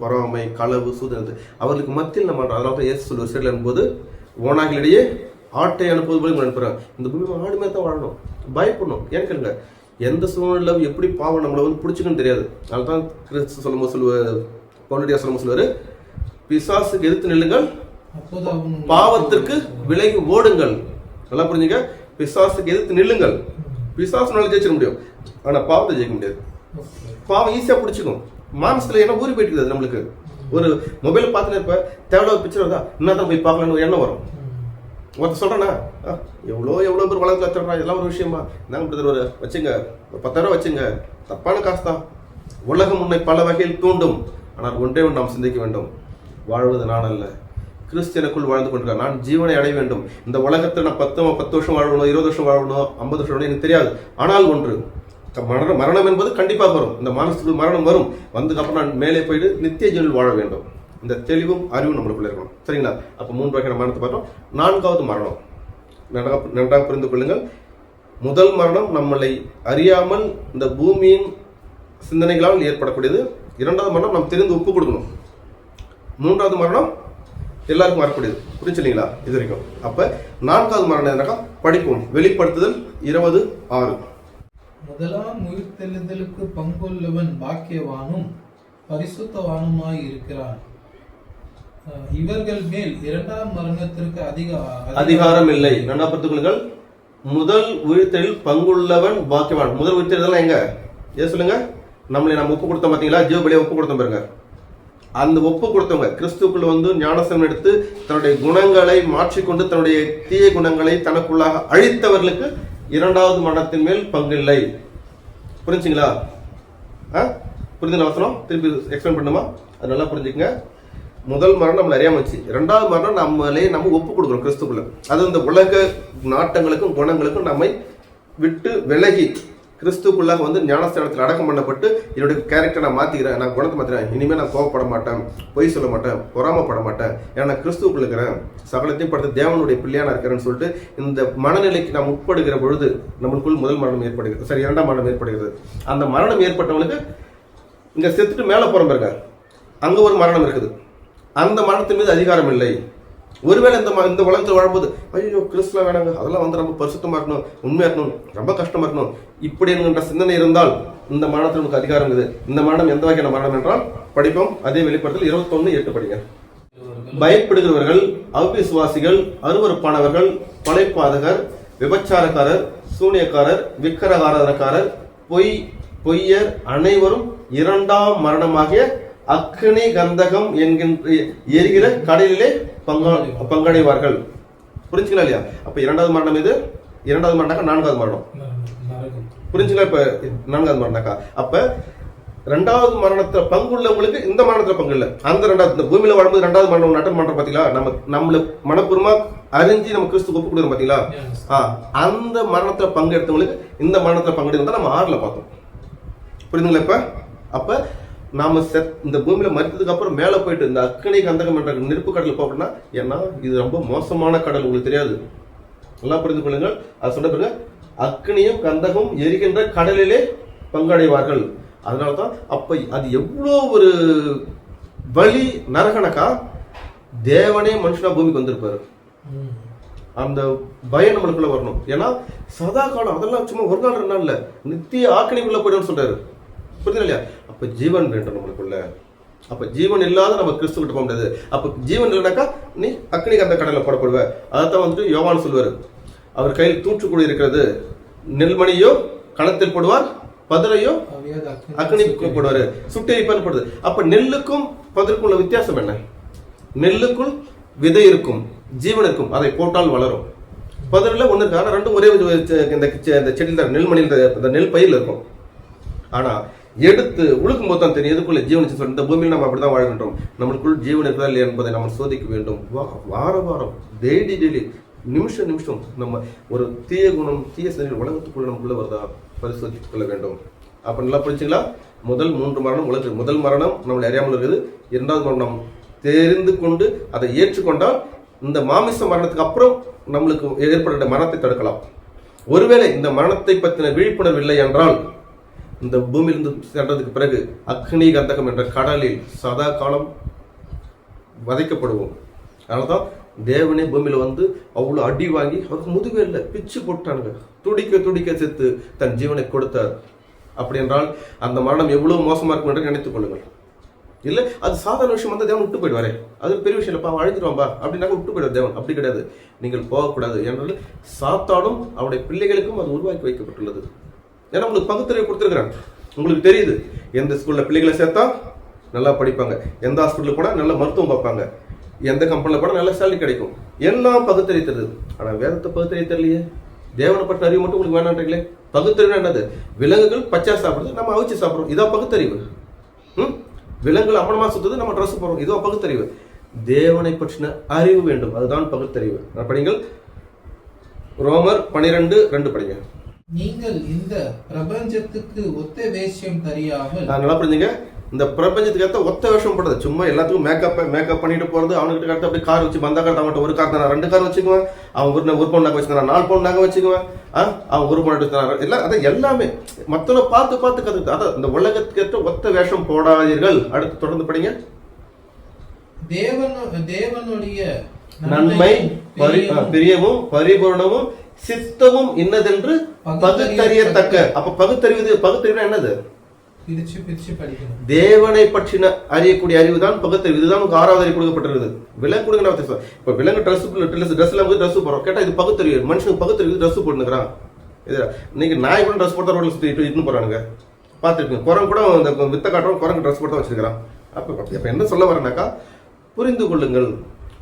[SPEAKER 1] பொறாமை, களவு, சூதனது அவர்களுக்கு மத்தியில் நம்ம. அதனால தான் இயேசு சொல்லுவார், சைடில் அனுப்பும்போது ஓனாகளிடையே ஆட்டை அனுப்புவது போல அனுப்புறேன். இந்த பூமி ஆடு மாதிரி தான் வாழணும், பயப்படணும். ஏன்னு கேளுங்க, எந்த சூழ்நிலை எப்படி பாவம் நம்மளை பிடிச்சிக்கணும்னு தெரியாது. அதனால்தான் கிறிஸ்து சொல்லுவார், பவுலடியா சொல்லுவாரு, பிசாசுக்கு எதிர்த்து நில்லுங்கள், பாவத்திற்கு விலகி ஓடுங்கள். நல்லா புரிஞ்சுங்க, பிசாசுக்கு எதிர்த்து நில்லுங்கள். பிசாசுனால ஜெயிச்சிட முடியும், ஆனா பாவத்தை ஜெயிக்க முடியாது. பாவம் ஈஸியா பிடிச்சிக்கும். மானசத்துல என்ன ஊறி போயிட்டு இருக்குது. நம்மளுக்கு ஒரு மொபைல் பார்த்துட்டு இருப்ப, தேவையில்லாத பிக்சர் வருதா, இன்னும் போய் பார்க்கலான்னு எண்ணம் வரும். ஒருத்தர் சொல்றேன்னா, எவ்வளோ பேர் வளர்ந்து வச்சிடறா, இதெல்லாம் ஒரு விஷயமா? நாங்கள் ஒரு வச்சுங்க, ஒரு 10,000 வச்சுங்க, தப்பான காசு தான். உலகம் உன்னை பல வகையில் தூண்டும். ஆனால் ஒன்றே ஒன்று நாம் சிந்திக்க வேண்டும், வாழ்வது நான் அல்ல, கிறிஸ்தியனுக்குள் வாழ்ந்து கொண்டிருக்கார். நான் ஜீவனை அடைய வேண்டும். இந்த உலகத்தில் நான் 10 வருஷம் வாழணும், 20 வருஷம் வாழணும், 50 வருஷம் வாழணும், எனக்கு தெரியாது. ஆனால் ஒன்று, மரணம் என்பது கண்டிப்பாக வரும். இந்த மானசத்துக்கு மரணம் வரும். வந்ததுக்கப்புறம் நான் மேலே போயிட்டு நித்திய ஜீவனில் வாழ வேண்டும். இந்த தெளிவும் அறிவும் நம்மளுக்குள்ள இருக்கணும். சரிங்களா? அப்போ 3 வகையான மரணத்தை பார்த்தோம். 4வது மரணம் நன்றாக புரிந்து கொள்ளுங்கள். முதல் மரணம் நம்மளை அறியாமல் இந்த பூமியின் சிந்தனைகளால் ஏற்படக்கூடியது. 2வது மரணம் நாம் தெரிந்து ஒப்பு கொடுக்கணும். 3வது மரணம் எல்லாருக்கும் வரக்கூடியது. புரிஞ்சுங்களா இது வரைக்கும்? அப்ப 4வது மரணம் என்னக்கா படிப்போம். வெளிப்படுத்துதல் 20:6.
[SPEAKER 2] முதலாம் உயிர்த்தெழுதலுக்கு பங்குள்ளவன் பாக்கியவானும் பரிசுத்தவானுமாய் இருக்கிறான். இவர்கள் மேல் 2ஆம் மரணத்திற்கு
[SPEAKER 1] அதிகாரம் இல்லை. நல்லா பார்த்துக்கொள்ளுங்கள். முதல் உயிர்த்தெழில் பங்குள்ளவன் பாக்கியவான். முதல் உயிர்த்தெழுதல் எங்க சொல்லுங்க? நம்ம ஒப்பு கொடுத்தோம் பாத்தீங்களா? ஜீவ பலியை ஒப்பு கொடுத்தோம் பாருங்க. அந்த ஒப்பு கொடுத்தவங்க கிறிஸ்துக்குள்ள வந்து ஞானஸ்நானம் எடுத்து தன்னுடைய குணங்களை மாற்றிக்கொண்டு தன்னுடைய தீய குணங்களை தனக்குள்ளாக அழித்தவர்களுக்கு 2வது மரணத்தின் மேல் பங்கில்லை. புரிஞ்சுங்களா? புரிஞ்சுங்களா வசனம்? திருப்பி எக்ஸ்பிளைன் பண்ணுமா? அது நல்லா புரிஞ்சுக்கங்க. முதல் மரணம் நம்மளை அறியாம வச்சு, 2வது மரணம் நம்ம ஒப்பு கொடுக்குறோம் கிறிஸ்துக்குள்ள. அது இந்த உலக நாட்டங்களுக்கும் குணங்களுக்கும் நம்மை விட்டு விலகி கிறிஸ்துக்குள்ளாக வந்து ஞானஸ்தானத்தில் அடக்கம் பண்ணப்பட்டு என்னுடைய கேரக்டரை நான் மாத்திக்கிறேன், நான் குணத்தை மாத்திக்கிறேன், இனிமேல் நான் கோவப்பட மாட்டேன், பொய் சொல்ல மாட்டேன், பொறாமப்பட மாட்டேன், ஏன்னா நான் கிறிஸ்துக்குள்ள இருக்கிறேன், சகலத்தையும் படுத்து தேவனுடைய பிள்ளையா இருக்கிறேன்னு சொல்லிட்டு இந்த மனநிலைக்கு நாம் உட்படுகிற பொழுது நம்மளுக்குள் முதல் மரணம் ஏற்படுகிறது. சரி, 2ஆம் மரணம் ஏற்படுகிறது. அந்த மரணம் ஏற்பட்டவங்களுக்கு இங்க செத்துட்டு மேல போற பாருங்க, அங்க ஒரு மரணம் இருக்குது. அந்த மரணத்தின் மீது அதிகாரம் இல்லை. ஒருவேளை இந்த உலகத்தில் வாழும்போது ஐயோ கிறிஸ்துவ வேணாங்க, அதெல்லாம் வந்து ரொம்ப பரிசுத்தமா இருக்கணும், உண்மையா இருக்கணும், ரொம்ப கஷ்டமா இருக்கணும், இப்படி என்கின்ற சிந்தனை இருந்தால் இந்த மரணத்தில் நமக்கு அதிகாரம் இருக்குது. இந்த மரணம் எந்த வகையான மரணம் என்றால் படிப்போம். அதே வெளிப்படுத்தல் 21:8 படிங்க. பயப்படுகிறவர்கள், அவிசுவாசிகள், அருவருப்பானவர்கள், கொலைபாதகர், விபச்சாரக்காரர், சூனியக்காரர், விக்கிரகாராதனக்காரர், பொய்யர் அனைவரும் 2ஆம் மரணமாகிய அக்னி கந்தகம் என்கின்ற எரிகிற கடலிலே பங்கடைவார்கள். புரிஞ்சுங்களா இல்லையா? அப்ப 2வது மரணம் இது. 2வது மரணாக்கா 4வது மரணம். புரிஞ்சுங்களா? இப்ப 4வது மரணாக்கா அப்ப 2வது மரணத்துல பங்குள்ளவங்களுக்கு இந்த மரணத்துல பங்கு இல்லை. அந்த 2வது பூமியில வாழும்போது 2வது மரணம் அட்டன் பண்றோம் பாத்தீங்களா? நம்மள மனப்பூர்வமா அறிஞ்சு நம்ம கிறிஸ்து ஒப்பு கொடுக்குறோம் பாத்தீங்களா? அந்த மரணத்துல பங்கு எடுத்தவங்களுக்கு இந்த மரணத்துல பங்கு எடுத்தா நம்ம 6ல பார்த்தோம். புரியுதுங்களா? அப்ப நாம இந்த பூமியில மறித்ததுக்கு அப்புறம் மேல போயிட்டு இந்த அக்னி கந்தகம் என்ற நெருப்பு கடல் போகணும்னா, ஏன்னா இது ரொம்ப மோசமான கடல், உங்களுக்கு தெரியாது. நல்லா புரிந்து கொள்ளுங்கள். அது சொன்ன பிறகு அக்னியும் கந்தகம் எரிகின்ற கடலிலே பங்கடைவார்கள். அதனாலதான் அப்ப அது எவ்வளோ ஒரு வலி நரகனக்கா, தேவனே மனுஷனா பூமிக்கு வந்திருப்பாரு. அந்த பயம் நம்மளுக்குள்ள வரணும். ஏன்னா சதா காலம் அதெல்லாம் சும்மா ஒரு நாள் 2 நாள் இல்ல, நித்திய ஆக்கணிக்குள்ள போயிடும்னு சொல்றாரு. புரியுது இல்லையா? அப்ப ஜீவன் வேண்டும் நம்மளுக்குள்ள. அப்ப ஜீவன் இல்லாத நம்ம கிறிஸ்து கிட்ட போக முடியாது. அப்ப ஜீவன் இல்லைனாக்கா நீ அக்னி கந்த கடல்ல போடப்படுவ. அதைத்தான் வந்துட்டு யோவான் சொல்வாரு. அவர் கையில் தூற்றுக்குடி இருக்கிறது, நெல்மணியோ கணத்தில் போடுவார், பதிரையோ அக்னி போடுவாரு, சுட்டெரிப்பான்னு போடுது. அப்ப நெல்லுக்கும் பதிருக்கும் உள்ள வித்தியாசம் என்ன? நெல்லுக்குள் விதை இருக்கும், ஜீவன் இருக்கும், அதை போட்டால் வளரும். பதிரில் ஒண்ணு இருக்கு, ஆனா ரெண்டும் ஒரே இந்த செடியில் தான், நெல்மணியில் நெல் பயிரில் இருக்கும். ஆனா எடுத்து உழுக்கும் போது தான் தெரியும் எதுக்குள்ள ஜீவன். இந்த பூமியில் நம்ம அப்படிதான் வாழ்கின்றோம். நம்மளுக்குள் ஜீவன் இருக்கிறதா இல்லையா என்பதை நம்ம சோதிக்க வேண்டும். வாரம் டெய்லி நிமிஷம் நம்ம ஒரு தீய குணம் தீய சிந்தனை உலகத்துக்குள்ள நமக்குள்ள வருதா பரிசோதித்துக் கொள்ள வேண்டும். அப்ப நல்லா புரிஞ்சுங்களா? முதல் 3 மரணம் உலகத்துக்கு. முதல் மரணம் நம்மளை அறியாமல் இருக்குது. 2வது மரணம் தெரிந்து கொண்டு அதை ஏற்றுக்கொண்டால் இந்த மாமிச மரணத்துக்கு அப்புறம் நம்மளுக்கு ஏற்பட்ட மரணத்தை தடுக்கலாம். ஒருவேளை இந்த மரணத்தை பற்றின விழிப்புணர்வு இல்லை என்றால் இந்த பூமியிலிருந்து சென்றதுக்கு பிறகு அக்னி கந்தகம் என்ற கடலில் சதா காலம் வதைக்கப்படுவோம். அதனால்தான் தேவனே பூமியில வந்து அவ்வளவு அடி வாங்கி அவருக்கு முதுவே இல்லை, பிச்சு போட்டானுங்க, துடிக்க செத்து தன் ஜீவனை கொடுத்தார். அப்படி என்றால் அந்த மரணம் எவ்வளவு மோசமா இருக்கும் என்று நினைத்துக் கொள்ளுங்கள். இல்ல அது சாதாரண விஷயம் வந்து தேவன் விட்டு போயிடுவாரே, அது பெரிய விஷயம் இல்லப்பா, அழிஞ்சிருவான்பா அப்படின்னாக்க விட்டு போயிடுவார் தேவன். அப்படி கிடையாது. நீங்கள் போகக்கூடாது என்றால் சாத்தானும் அவருடைய பிள்ளைகளுக்கும் அது உருவாக்கி வைக்கப்பட்டுள்ளது. ஏன்னா உங்களுக்கு பகுத்தறிவு கொடுத்துருக்குறாங்க. உங்களுக்கு தெரியுது எந்த ஸ்கூல்ல பிள்ளைகளை சேர்த்தா நல்லா படிப்பாங்க, எந்த ஹாஸ்பிட்டலுக்கு போனா நல்ல மருத்துவம் பார்ப்பாங்க, எந்த கம்பெனில போனா நல்ல சேலரி கிடைக்கும், எல்லாம் பகுத்தறிவு தெரியுது. ஆனா வேதத்தை பகுத்தறிவு தெரியலையே. தேவனை பற்றின அறிவு மட்டும் உங்களுக்கு வேணான்றீங்களே. பகுத்தறிவு என்னது? விலங்குகள் பச்சை சாப்பிடுறது, நம்ம அவிச்சு சாப்பிடுறோம், இதான் பகுத்தறிவு. விலங்குகள் அம்மனமா சுத்துறது, நம்ம ட்ரெஸ் போடுறோம், இதுவா பகுத்தறிவு? தேவனை பற்றின அறிவு வேண்டும், அதுதான் பகுத்தறிவு. படிங்கள் ரோமர் 12:2 படிங்க.
[SPEAKER 2] நீங்கள் இந்த பிரபஞ்சத்துக்கு ஒத்த வேஷம் தெரியாமல்.
[SPEAKER 1] நல்லா புரிஞ்சுங்க. இந்த பிரபஞ்சத்துக்கு ஏற்ற ஒத்த வேஷம் போடுறது, சும்மா எல்லாத்துக்கும் மேக்கப் பண்ணிட்டு போறது. அவனுக்கிட்ட கருத்து அப்படி கார் வச்சு வந்தா கார், அவன்கிட்ட ஒரு கார் தானே 2 கார் வச்சுக்குவேன், அவன் ஒரு பவுன் நகை வச்சுக்கிறான், 4 பவுன் நகை வச்சுக்குவேன், அவன் 1 பவுன் எடுத்துக்கிறான், எல்லாம் அதை எல்லாமே மத்தவங்க பார்த்து கத்துக்கிட்டு. அதான் இந்த உலகத்துக்கு ஏற்ற ஒத்த வேஷம் போடாதீர்கள். அடுத்து தொடர்ந்து படிங்க.
[SPEAKER 2] தேவனுடைய
[SPEAKER 1] நன்மை பிரியமும் பரிபூரணமும் சித்தமும் இன்னதென்று பகுத்தறியத்தக்க. அப்ப பகுத்தறிவு என்னது?
[SPEAKER 2] பிரிச்சு படிக்கணும்.
[SPEAKER 1] தேவனை பற்றின அறியக்கூடிய அறிவு தான் பகுத்தறிவு. இதுதான் நமக்கு 6வது அறிவு கொடுக்கப்பட்டிருக்குது. விலங்கு கொடுங்க. இப்ப விலங்கு ட்ரெஸ் போறோம் கேட்டா இது பகுத்தறிவு. மனுஷனுக்கு பகுத்தறிவு ட்ரெஸ் போட்டுக்கிறான். இன்னைக்கு நாய் கூட ட்ரெஸ் போட்டா ரோட்ல சுத்திட்டு போறானுங்க, பாத்துருக்கீங்க. குரங்கு கூட அந்த வித்த காட்டுறோம், குரங்கு ட்ரெஸ் போட்டு வச்சிருக்கிறான். அப்ப என்ன சொல்ல வரேன்னாக்கா, புரிந்து கொள்ளுங்கள்,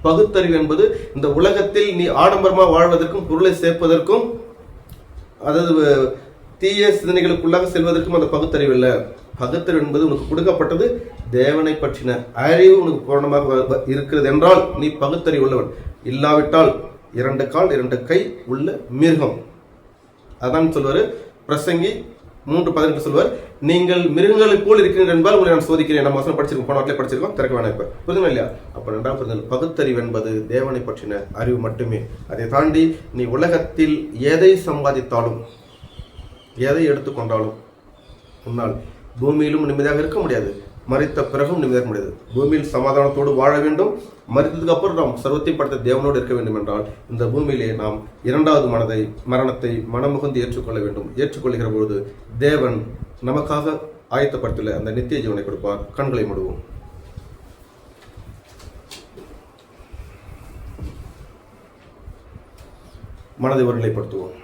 [SPEAKER 1] பகுத்தறிவு என்பது இந்த உலகத்தில் நீ ஆடம்பரமா வாழ்வதற்கும் பொருளை சேர்ப்பதற்கும், அதாவது தீய சிந்தனைகளுக்குள்ளாக செல்வதற்கும் அந்த பகுத்தறிவு இல்ல. பகுத்தறிவு என்பது உனக்கு கொடுக்கப்பட்டது தேவனை பற்றின அறிவு உனக்கு பூரணமாக இருக்கிறது என்றால் நீ பகுத்தறிவு உள்ளவன். இல்லாவிட்டால் 2 கால் 2 கை உள்ள மிருகம். அதான் சொல்வாரு பிரசங்கி 3:18 சொல்வார், நீங்கள் மிருகங்களை போல் இருக்கிறீர்கள் என்பதால் உங்களை நான் சோதிக்கிறேன். நம்ம வசனம் படிச்சிருக்கோம், போன வாரத்திலே படிச்சிருக்கோம், திறக்க வேணாம். இப்ப புரியுதுங்களா இல்லையா? அப்ப 2வது புரிதல், பகுத்தறிவு என்பது தேவனை பற்றின அறிவு மட்டுமே. அதை தாண்டி நீ உலகத்தில் எதை சம்பாதித்தாலும் எதை எடுத்துக்கொண்டாலும் உன்னால் பூமியிலும் நிம்மதியாக இருக்க முடியாது, மரித்த பிறகும் நிம்மதியாக இருக்க முடியாது. பூமியில் சமாதானத்தோடு வாழ வேண்டும். மரித்ததுக்கு அப்புறம் நாம் சர்வத்தையும் படைத்த தேவனோடு இருக்க வேண்டும் என்றால் இந்த பூமியிலே நாம் 2வது மரணத்தை மனமுகந்து ஏற்றுக்கொள்ள வேண்டும். ஏற்றுக்கொள்கிற பொழுது தேவன் நமக்காக ஆயத்தப்படுத்தியுள்ள அந்த நித்திய ஜீவனை கொடுப்பார். கண்களை மூடுவோம். மனதை ஒருநிலைப்படுத்துவோம்.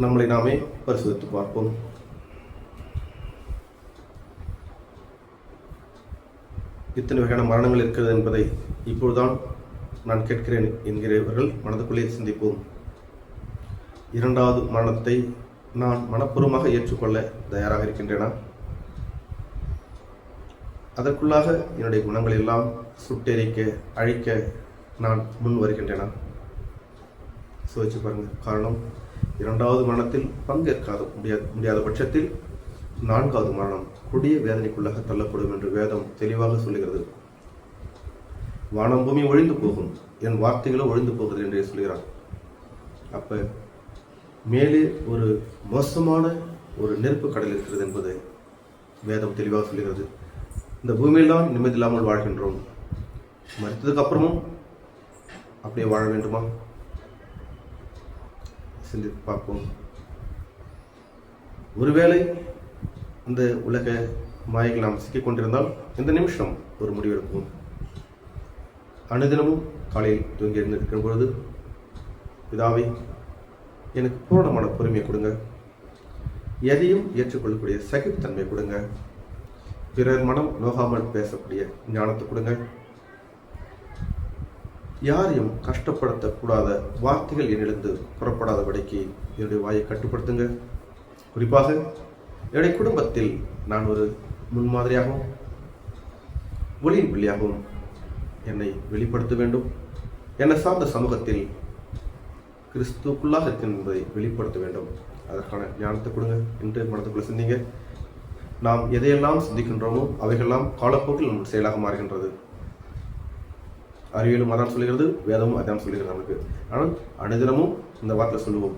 [SPEAKER 1] நம்மளை நாமே பரிசோதித்து பார்ப்போம். இத்தனை வகையான மரணங்கள் இருக்கிறது என்பதை இப்பொழுதுதான் நான் கேட்கிறேன் என்கிறவர்கள் மனதுக்குள்ளே சிந்திப்போம். 2வது மரணத்தை நான் மனப்பூர்வமாக ஏற்றுக்கொள்ள தயாராக இருக்கின்றேனா? அதற்குள்ளாக என்னுடைய குணங்கள் எல்லாம் சுட்டெரிக்க அழிக்க நான் முன் வருகின்றேனா? சோதிச்சு பாருங்க. காரணம், 2வது மரணத்தில் பங்கேற்காத முடியாத பட்சத்தில் 4வது மரணம் கொடிய வேதனைக்குள்ளாக தள்ளப்படும் என்று வேதம் தெளிவாக சொல்லுகிறது. வானம் பூமி ஒழிந்து போகும், என் வார்த்தைகளும் ஒழிந்து போகுது என்று சொல்கிறார். அப்ப மேலே ஒரு மோசமான ஒரு நெருப்பு கடல் இருக்கிறது என்பது வேதம் தெளிவாக சொல்லுகிறது. இந்த பூமியில் தான் நிம்மதி இல்லாமல் வாழ்கின்றோம். மரித்ததுக்கு அப்புறமும் அப்படியே வாழ வேண்டுமா? சிந்தித்து பார்ப்போம். ஒருவேளை இந்த உலக மாயைகள் நாம் சிக்கிக் கொண்டிருந்தால் இந்த நிமிஷம் ஒரு முடிவெடுப்போம். அனுதினமும் காலையில் தூங்கி எழுந்திருக்கிற பொழுது, பிதாவே எனக்கு பூரணமான பொறுமையை கொடுங்க, எதையும் ஏற்றுக்கொள்ளக்கூடிய சகிப்புத்தன்மை கொடுங்க, பிறர் மனம் நோகாமல் பேசக்கூடிய ஞானத்தை கொடுங்க, யாரையும் கஷ்டப்படுத்தக்கூடாத வார்த்தைகள் என்னிலிருந்து புறப்படாதபடிக்கு என்னுடைய வாயை கட்டுப்படுத்துங்க. குறிப்பாக என்னுடைய குடும்பத்தில் நான் ஒரு முன்மாதிரியாகவும் ஒளியின் பிள்ளையாகவும் என்னை வெளிப்படுத்த வேண்டும். என்னை சார்ந்த சமூகத்தில் கிறிஸ்துக்குள்ளாக இருக்கிறது என்பதை வெளிப்படுத்த வேண்டும். அதற்கான ஞானத்தை கொடுங்க என்று மனதுக்குள்ள சிந்திங்க. நாம் எதையெல்லாம் சிந்திக்கின்றோமோ அவைகளெல்லாம் காலப்போக்கில் நம்ம செயலாக மாறுகின்றது. அறிவியலும் அதான் சொல்லுகிறது, வேதமும் அதான் சொல்லுகிறது நமக்கு. ஆனால் அனுதினமும் இந்த வார்த்தையில் சொல்லுவோம்,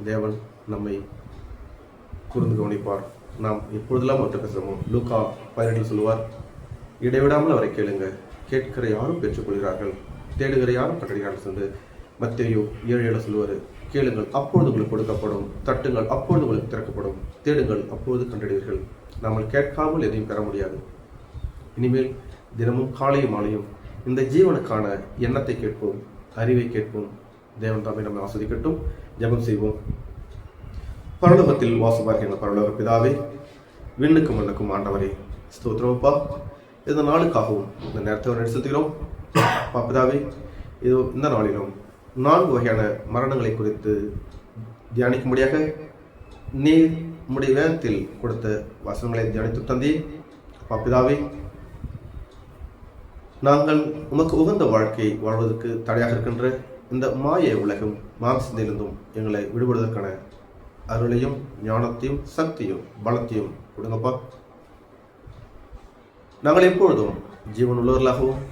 [SPEAKER 1] தேவன் நம்மை கூர்ந்து கவனிப்பார். நாம் எப்பொழுதெல்லாம் அவர்கிட்ட பேசுகிறோமோ, லூக்கா 18 சொல்லுவார், இடைவிடாமல் அவரை கேளுங்க, கேட்கிற யாரும் பெற்றுக்கொள்கிறார்கள், தேடுகிற யாரும் கண்டடைகிறார்கள் என்று. மத்தேயு 7:7 சொல்லுவார், கேளுங்கள் அப்பொழுது உங்களுக்கு கொடுக்கப்படும், தட்டுங்கள் அப்பொழுது உங்களுக்கு திறக்கப்படும், தேடுங்கள் அப்பொழுது கண்டடைவீர்கள். நாம் கேட்காமல் எதையும் பெற முடியாது. இனிமேல் தினமும் காலையும் மாலையும் இந்த ஜீவனுக்கான எண்ணத்தை கேட்போம், அறிவை கேட்போம். தேவன் தாமே நம்மை ஆஸ்வதிக்கட்டும். ஜெபம் செய்வோம். பரலோகத்தில் வாசமாகிற பரலோக பிதாவே, விண்ணுக்கும் மண்ணுக்கும் ஆண்டவரே, ஸ்தோத்திரமப்பா. இந்த நாளுக்காகவும் இந்த நேரத்தை செலுத்துகிறோம். பிதாவே, இதோ இந்த நாளிலும் 4 வகையான மரணங்களை குறித்து தியானிக்கும்படியாக நீர் உம்முடைய வேதத்தில் கொடுத்த வசனங்களை தியானித்து தந்தே. பிதாவே, நாங்கள் உமக்கு உகந்த வாழ்க்கையை வாழ்வதற்கு தடையாக இருக்கின்ற இந்த மாய உலகம் மாம்சத்திலிருந்தும் எங்களை விடுபடுவதற்கான அருளையும் ஞானத்தையும் சக்தியும் பலத்தையும் கொடுங்கப்பா. நாங்கள் எப்பொழுதும் ஜீவன் உள்ளவர்களாகவும்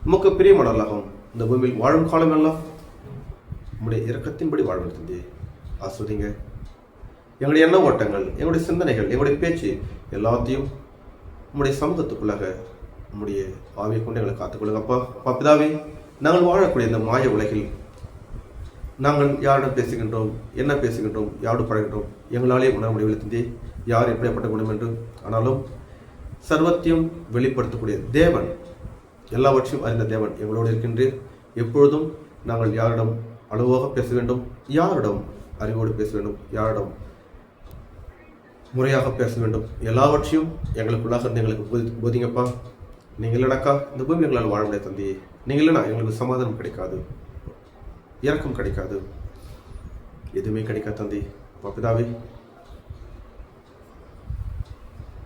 [SPEAKER 1] உமக்கு பிரியமானவர்களாகவும் இந்த பூமியில் வாழும் காலமெல்லாம் உம்முடைய இரக்கத்தின்படி வாழ்வது தந்தே. ஆஸ்வதிங்க. எங்களுடைய எண்ண ஓட்டங்கள், எங்களுடைய சிந்தனைகள், எங்களுடைய பேச்சு எல்லாத்தையும் உம்முடைய சமூகத்துக்குள்ளாக உம்முடைய ஆவியை கொண்டு எங்களை காத்துக்கொள்ளுங்கப்பா. பிதாவே, நாங்கள் வாழக்கூடிய இந்த மாய உலகில் நாங்கள் யாரிடம் பேசுகின்றோம், என்ன பேசுகின்றோம், யாரோடு பழகின்றோம், எங்களாலே உணர முடியவில்லை தந்தையே, யார் எப்படிப்பட்ட குணம் என்று. ஆனாலும் சர்வத்தையும் வெளிப்படுத்தக்கூடிய தேவன், எல்லாவற்றையும் அறிந்த தேவன் எங்களோடு இருக்கின்றீர். எப்பொழுதும் நாங்கள் யாரிடம் அளவாக பேச வேண்டும், யாரிடம் அறிவோடு பேச வேண்டும், யாரிடம் முறையாக பேச வேண்டும், எல்லாவற்றையும் எங்களுக்குள்ளாக இருந்து எங்களுக்கு போதிங்கப்பா. நீங்கள் இல்லைனாக்கா இந்த பூமி எங்களால் வாழ முடியாது தந்தையே. நீங்கள் இல்லைனா எங்களுக்கு சமாதானம் கிடைக்காது, இரக்கம் கிடைக்காது, எதுவுமே கிடைக்காது தந்தை. பிதாவே,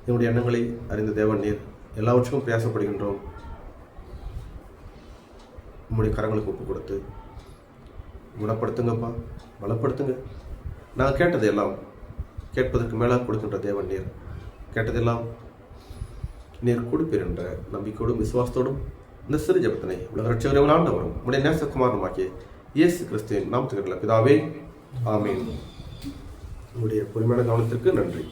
[SPEAKER 1] என்னுடைய எண்ணங்களை அறிந்த தேவன் நீர், எல்லாவற்றுக்கும் பிரயாசப்படுகின்றோம். உம்முடைய கரங்களுக்கு ஒப்பு கொடுத்து குணப்படுத்துங்கப்பா, பலப்படுத்துங்க. நாங்கள் கேட்டது எல்லாம் கேட்பதற்கு மேலாக கொடுக்கின்ற தேவன் நீர். கேட்டதெல்லாம் நீர் கொடுப்பீர் என்ற நம்பிக்கையோடும் விசுவாசத்தோடும் இந்த சிறு ஜெபத்தினை உலக ரட்சகரும் ஆண்டவரும் உடைய நேசகுமாரனுமாக்கிய இயேசு கிறிஸ்துவின் நாமத்துக்கு பிதாவே, ஆமென். உங்களுடைய பொறுமையான கவனத்திற்கு நன்றி.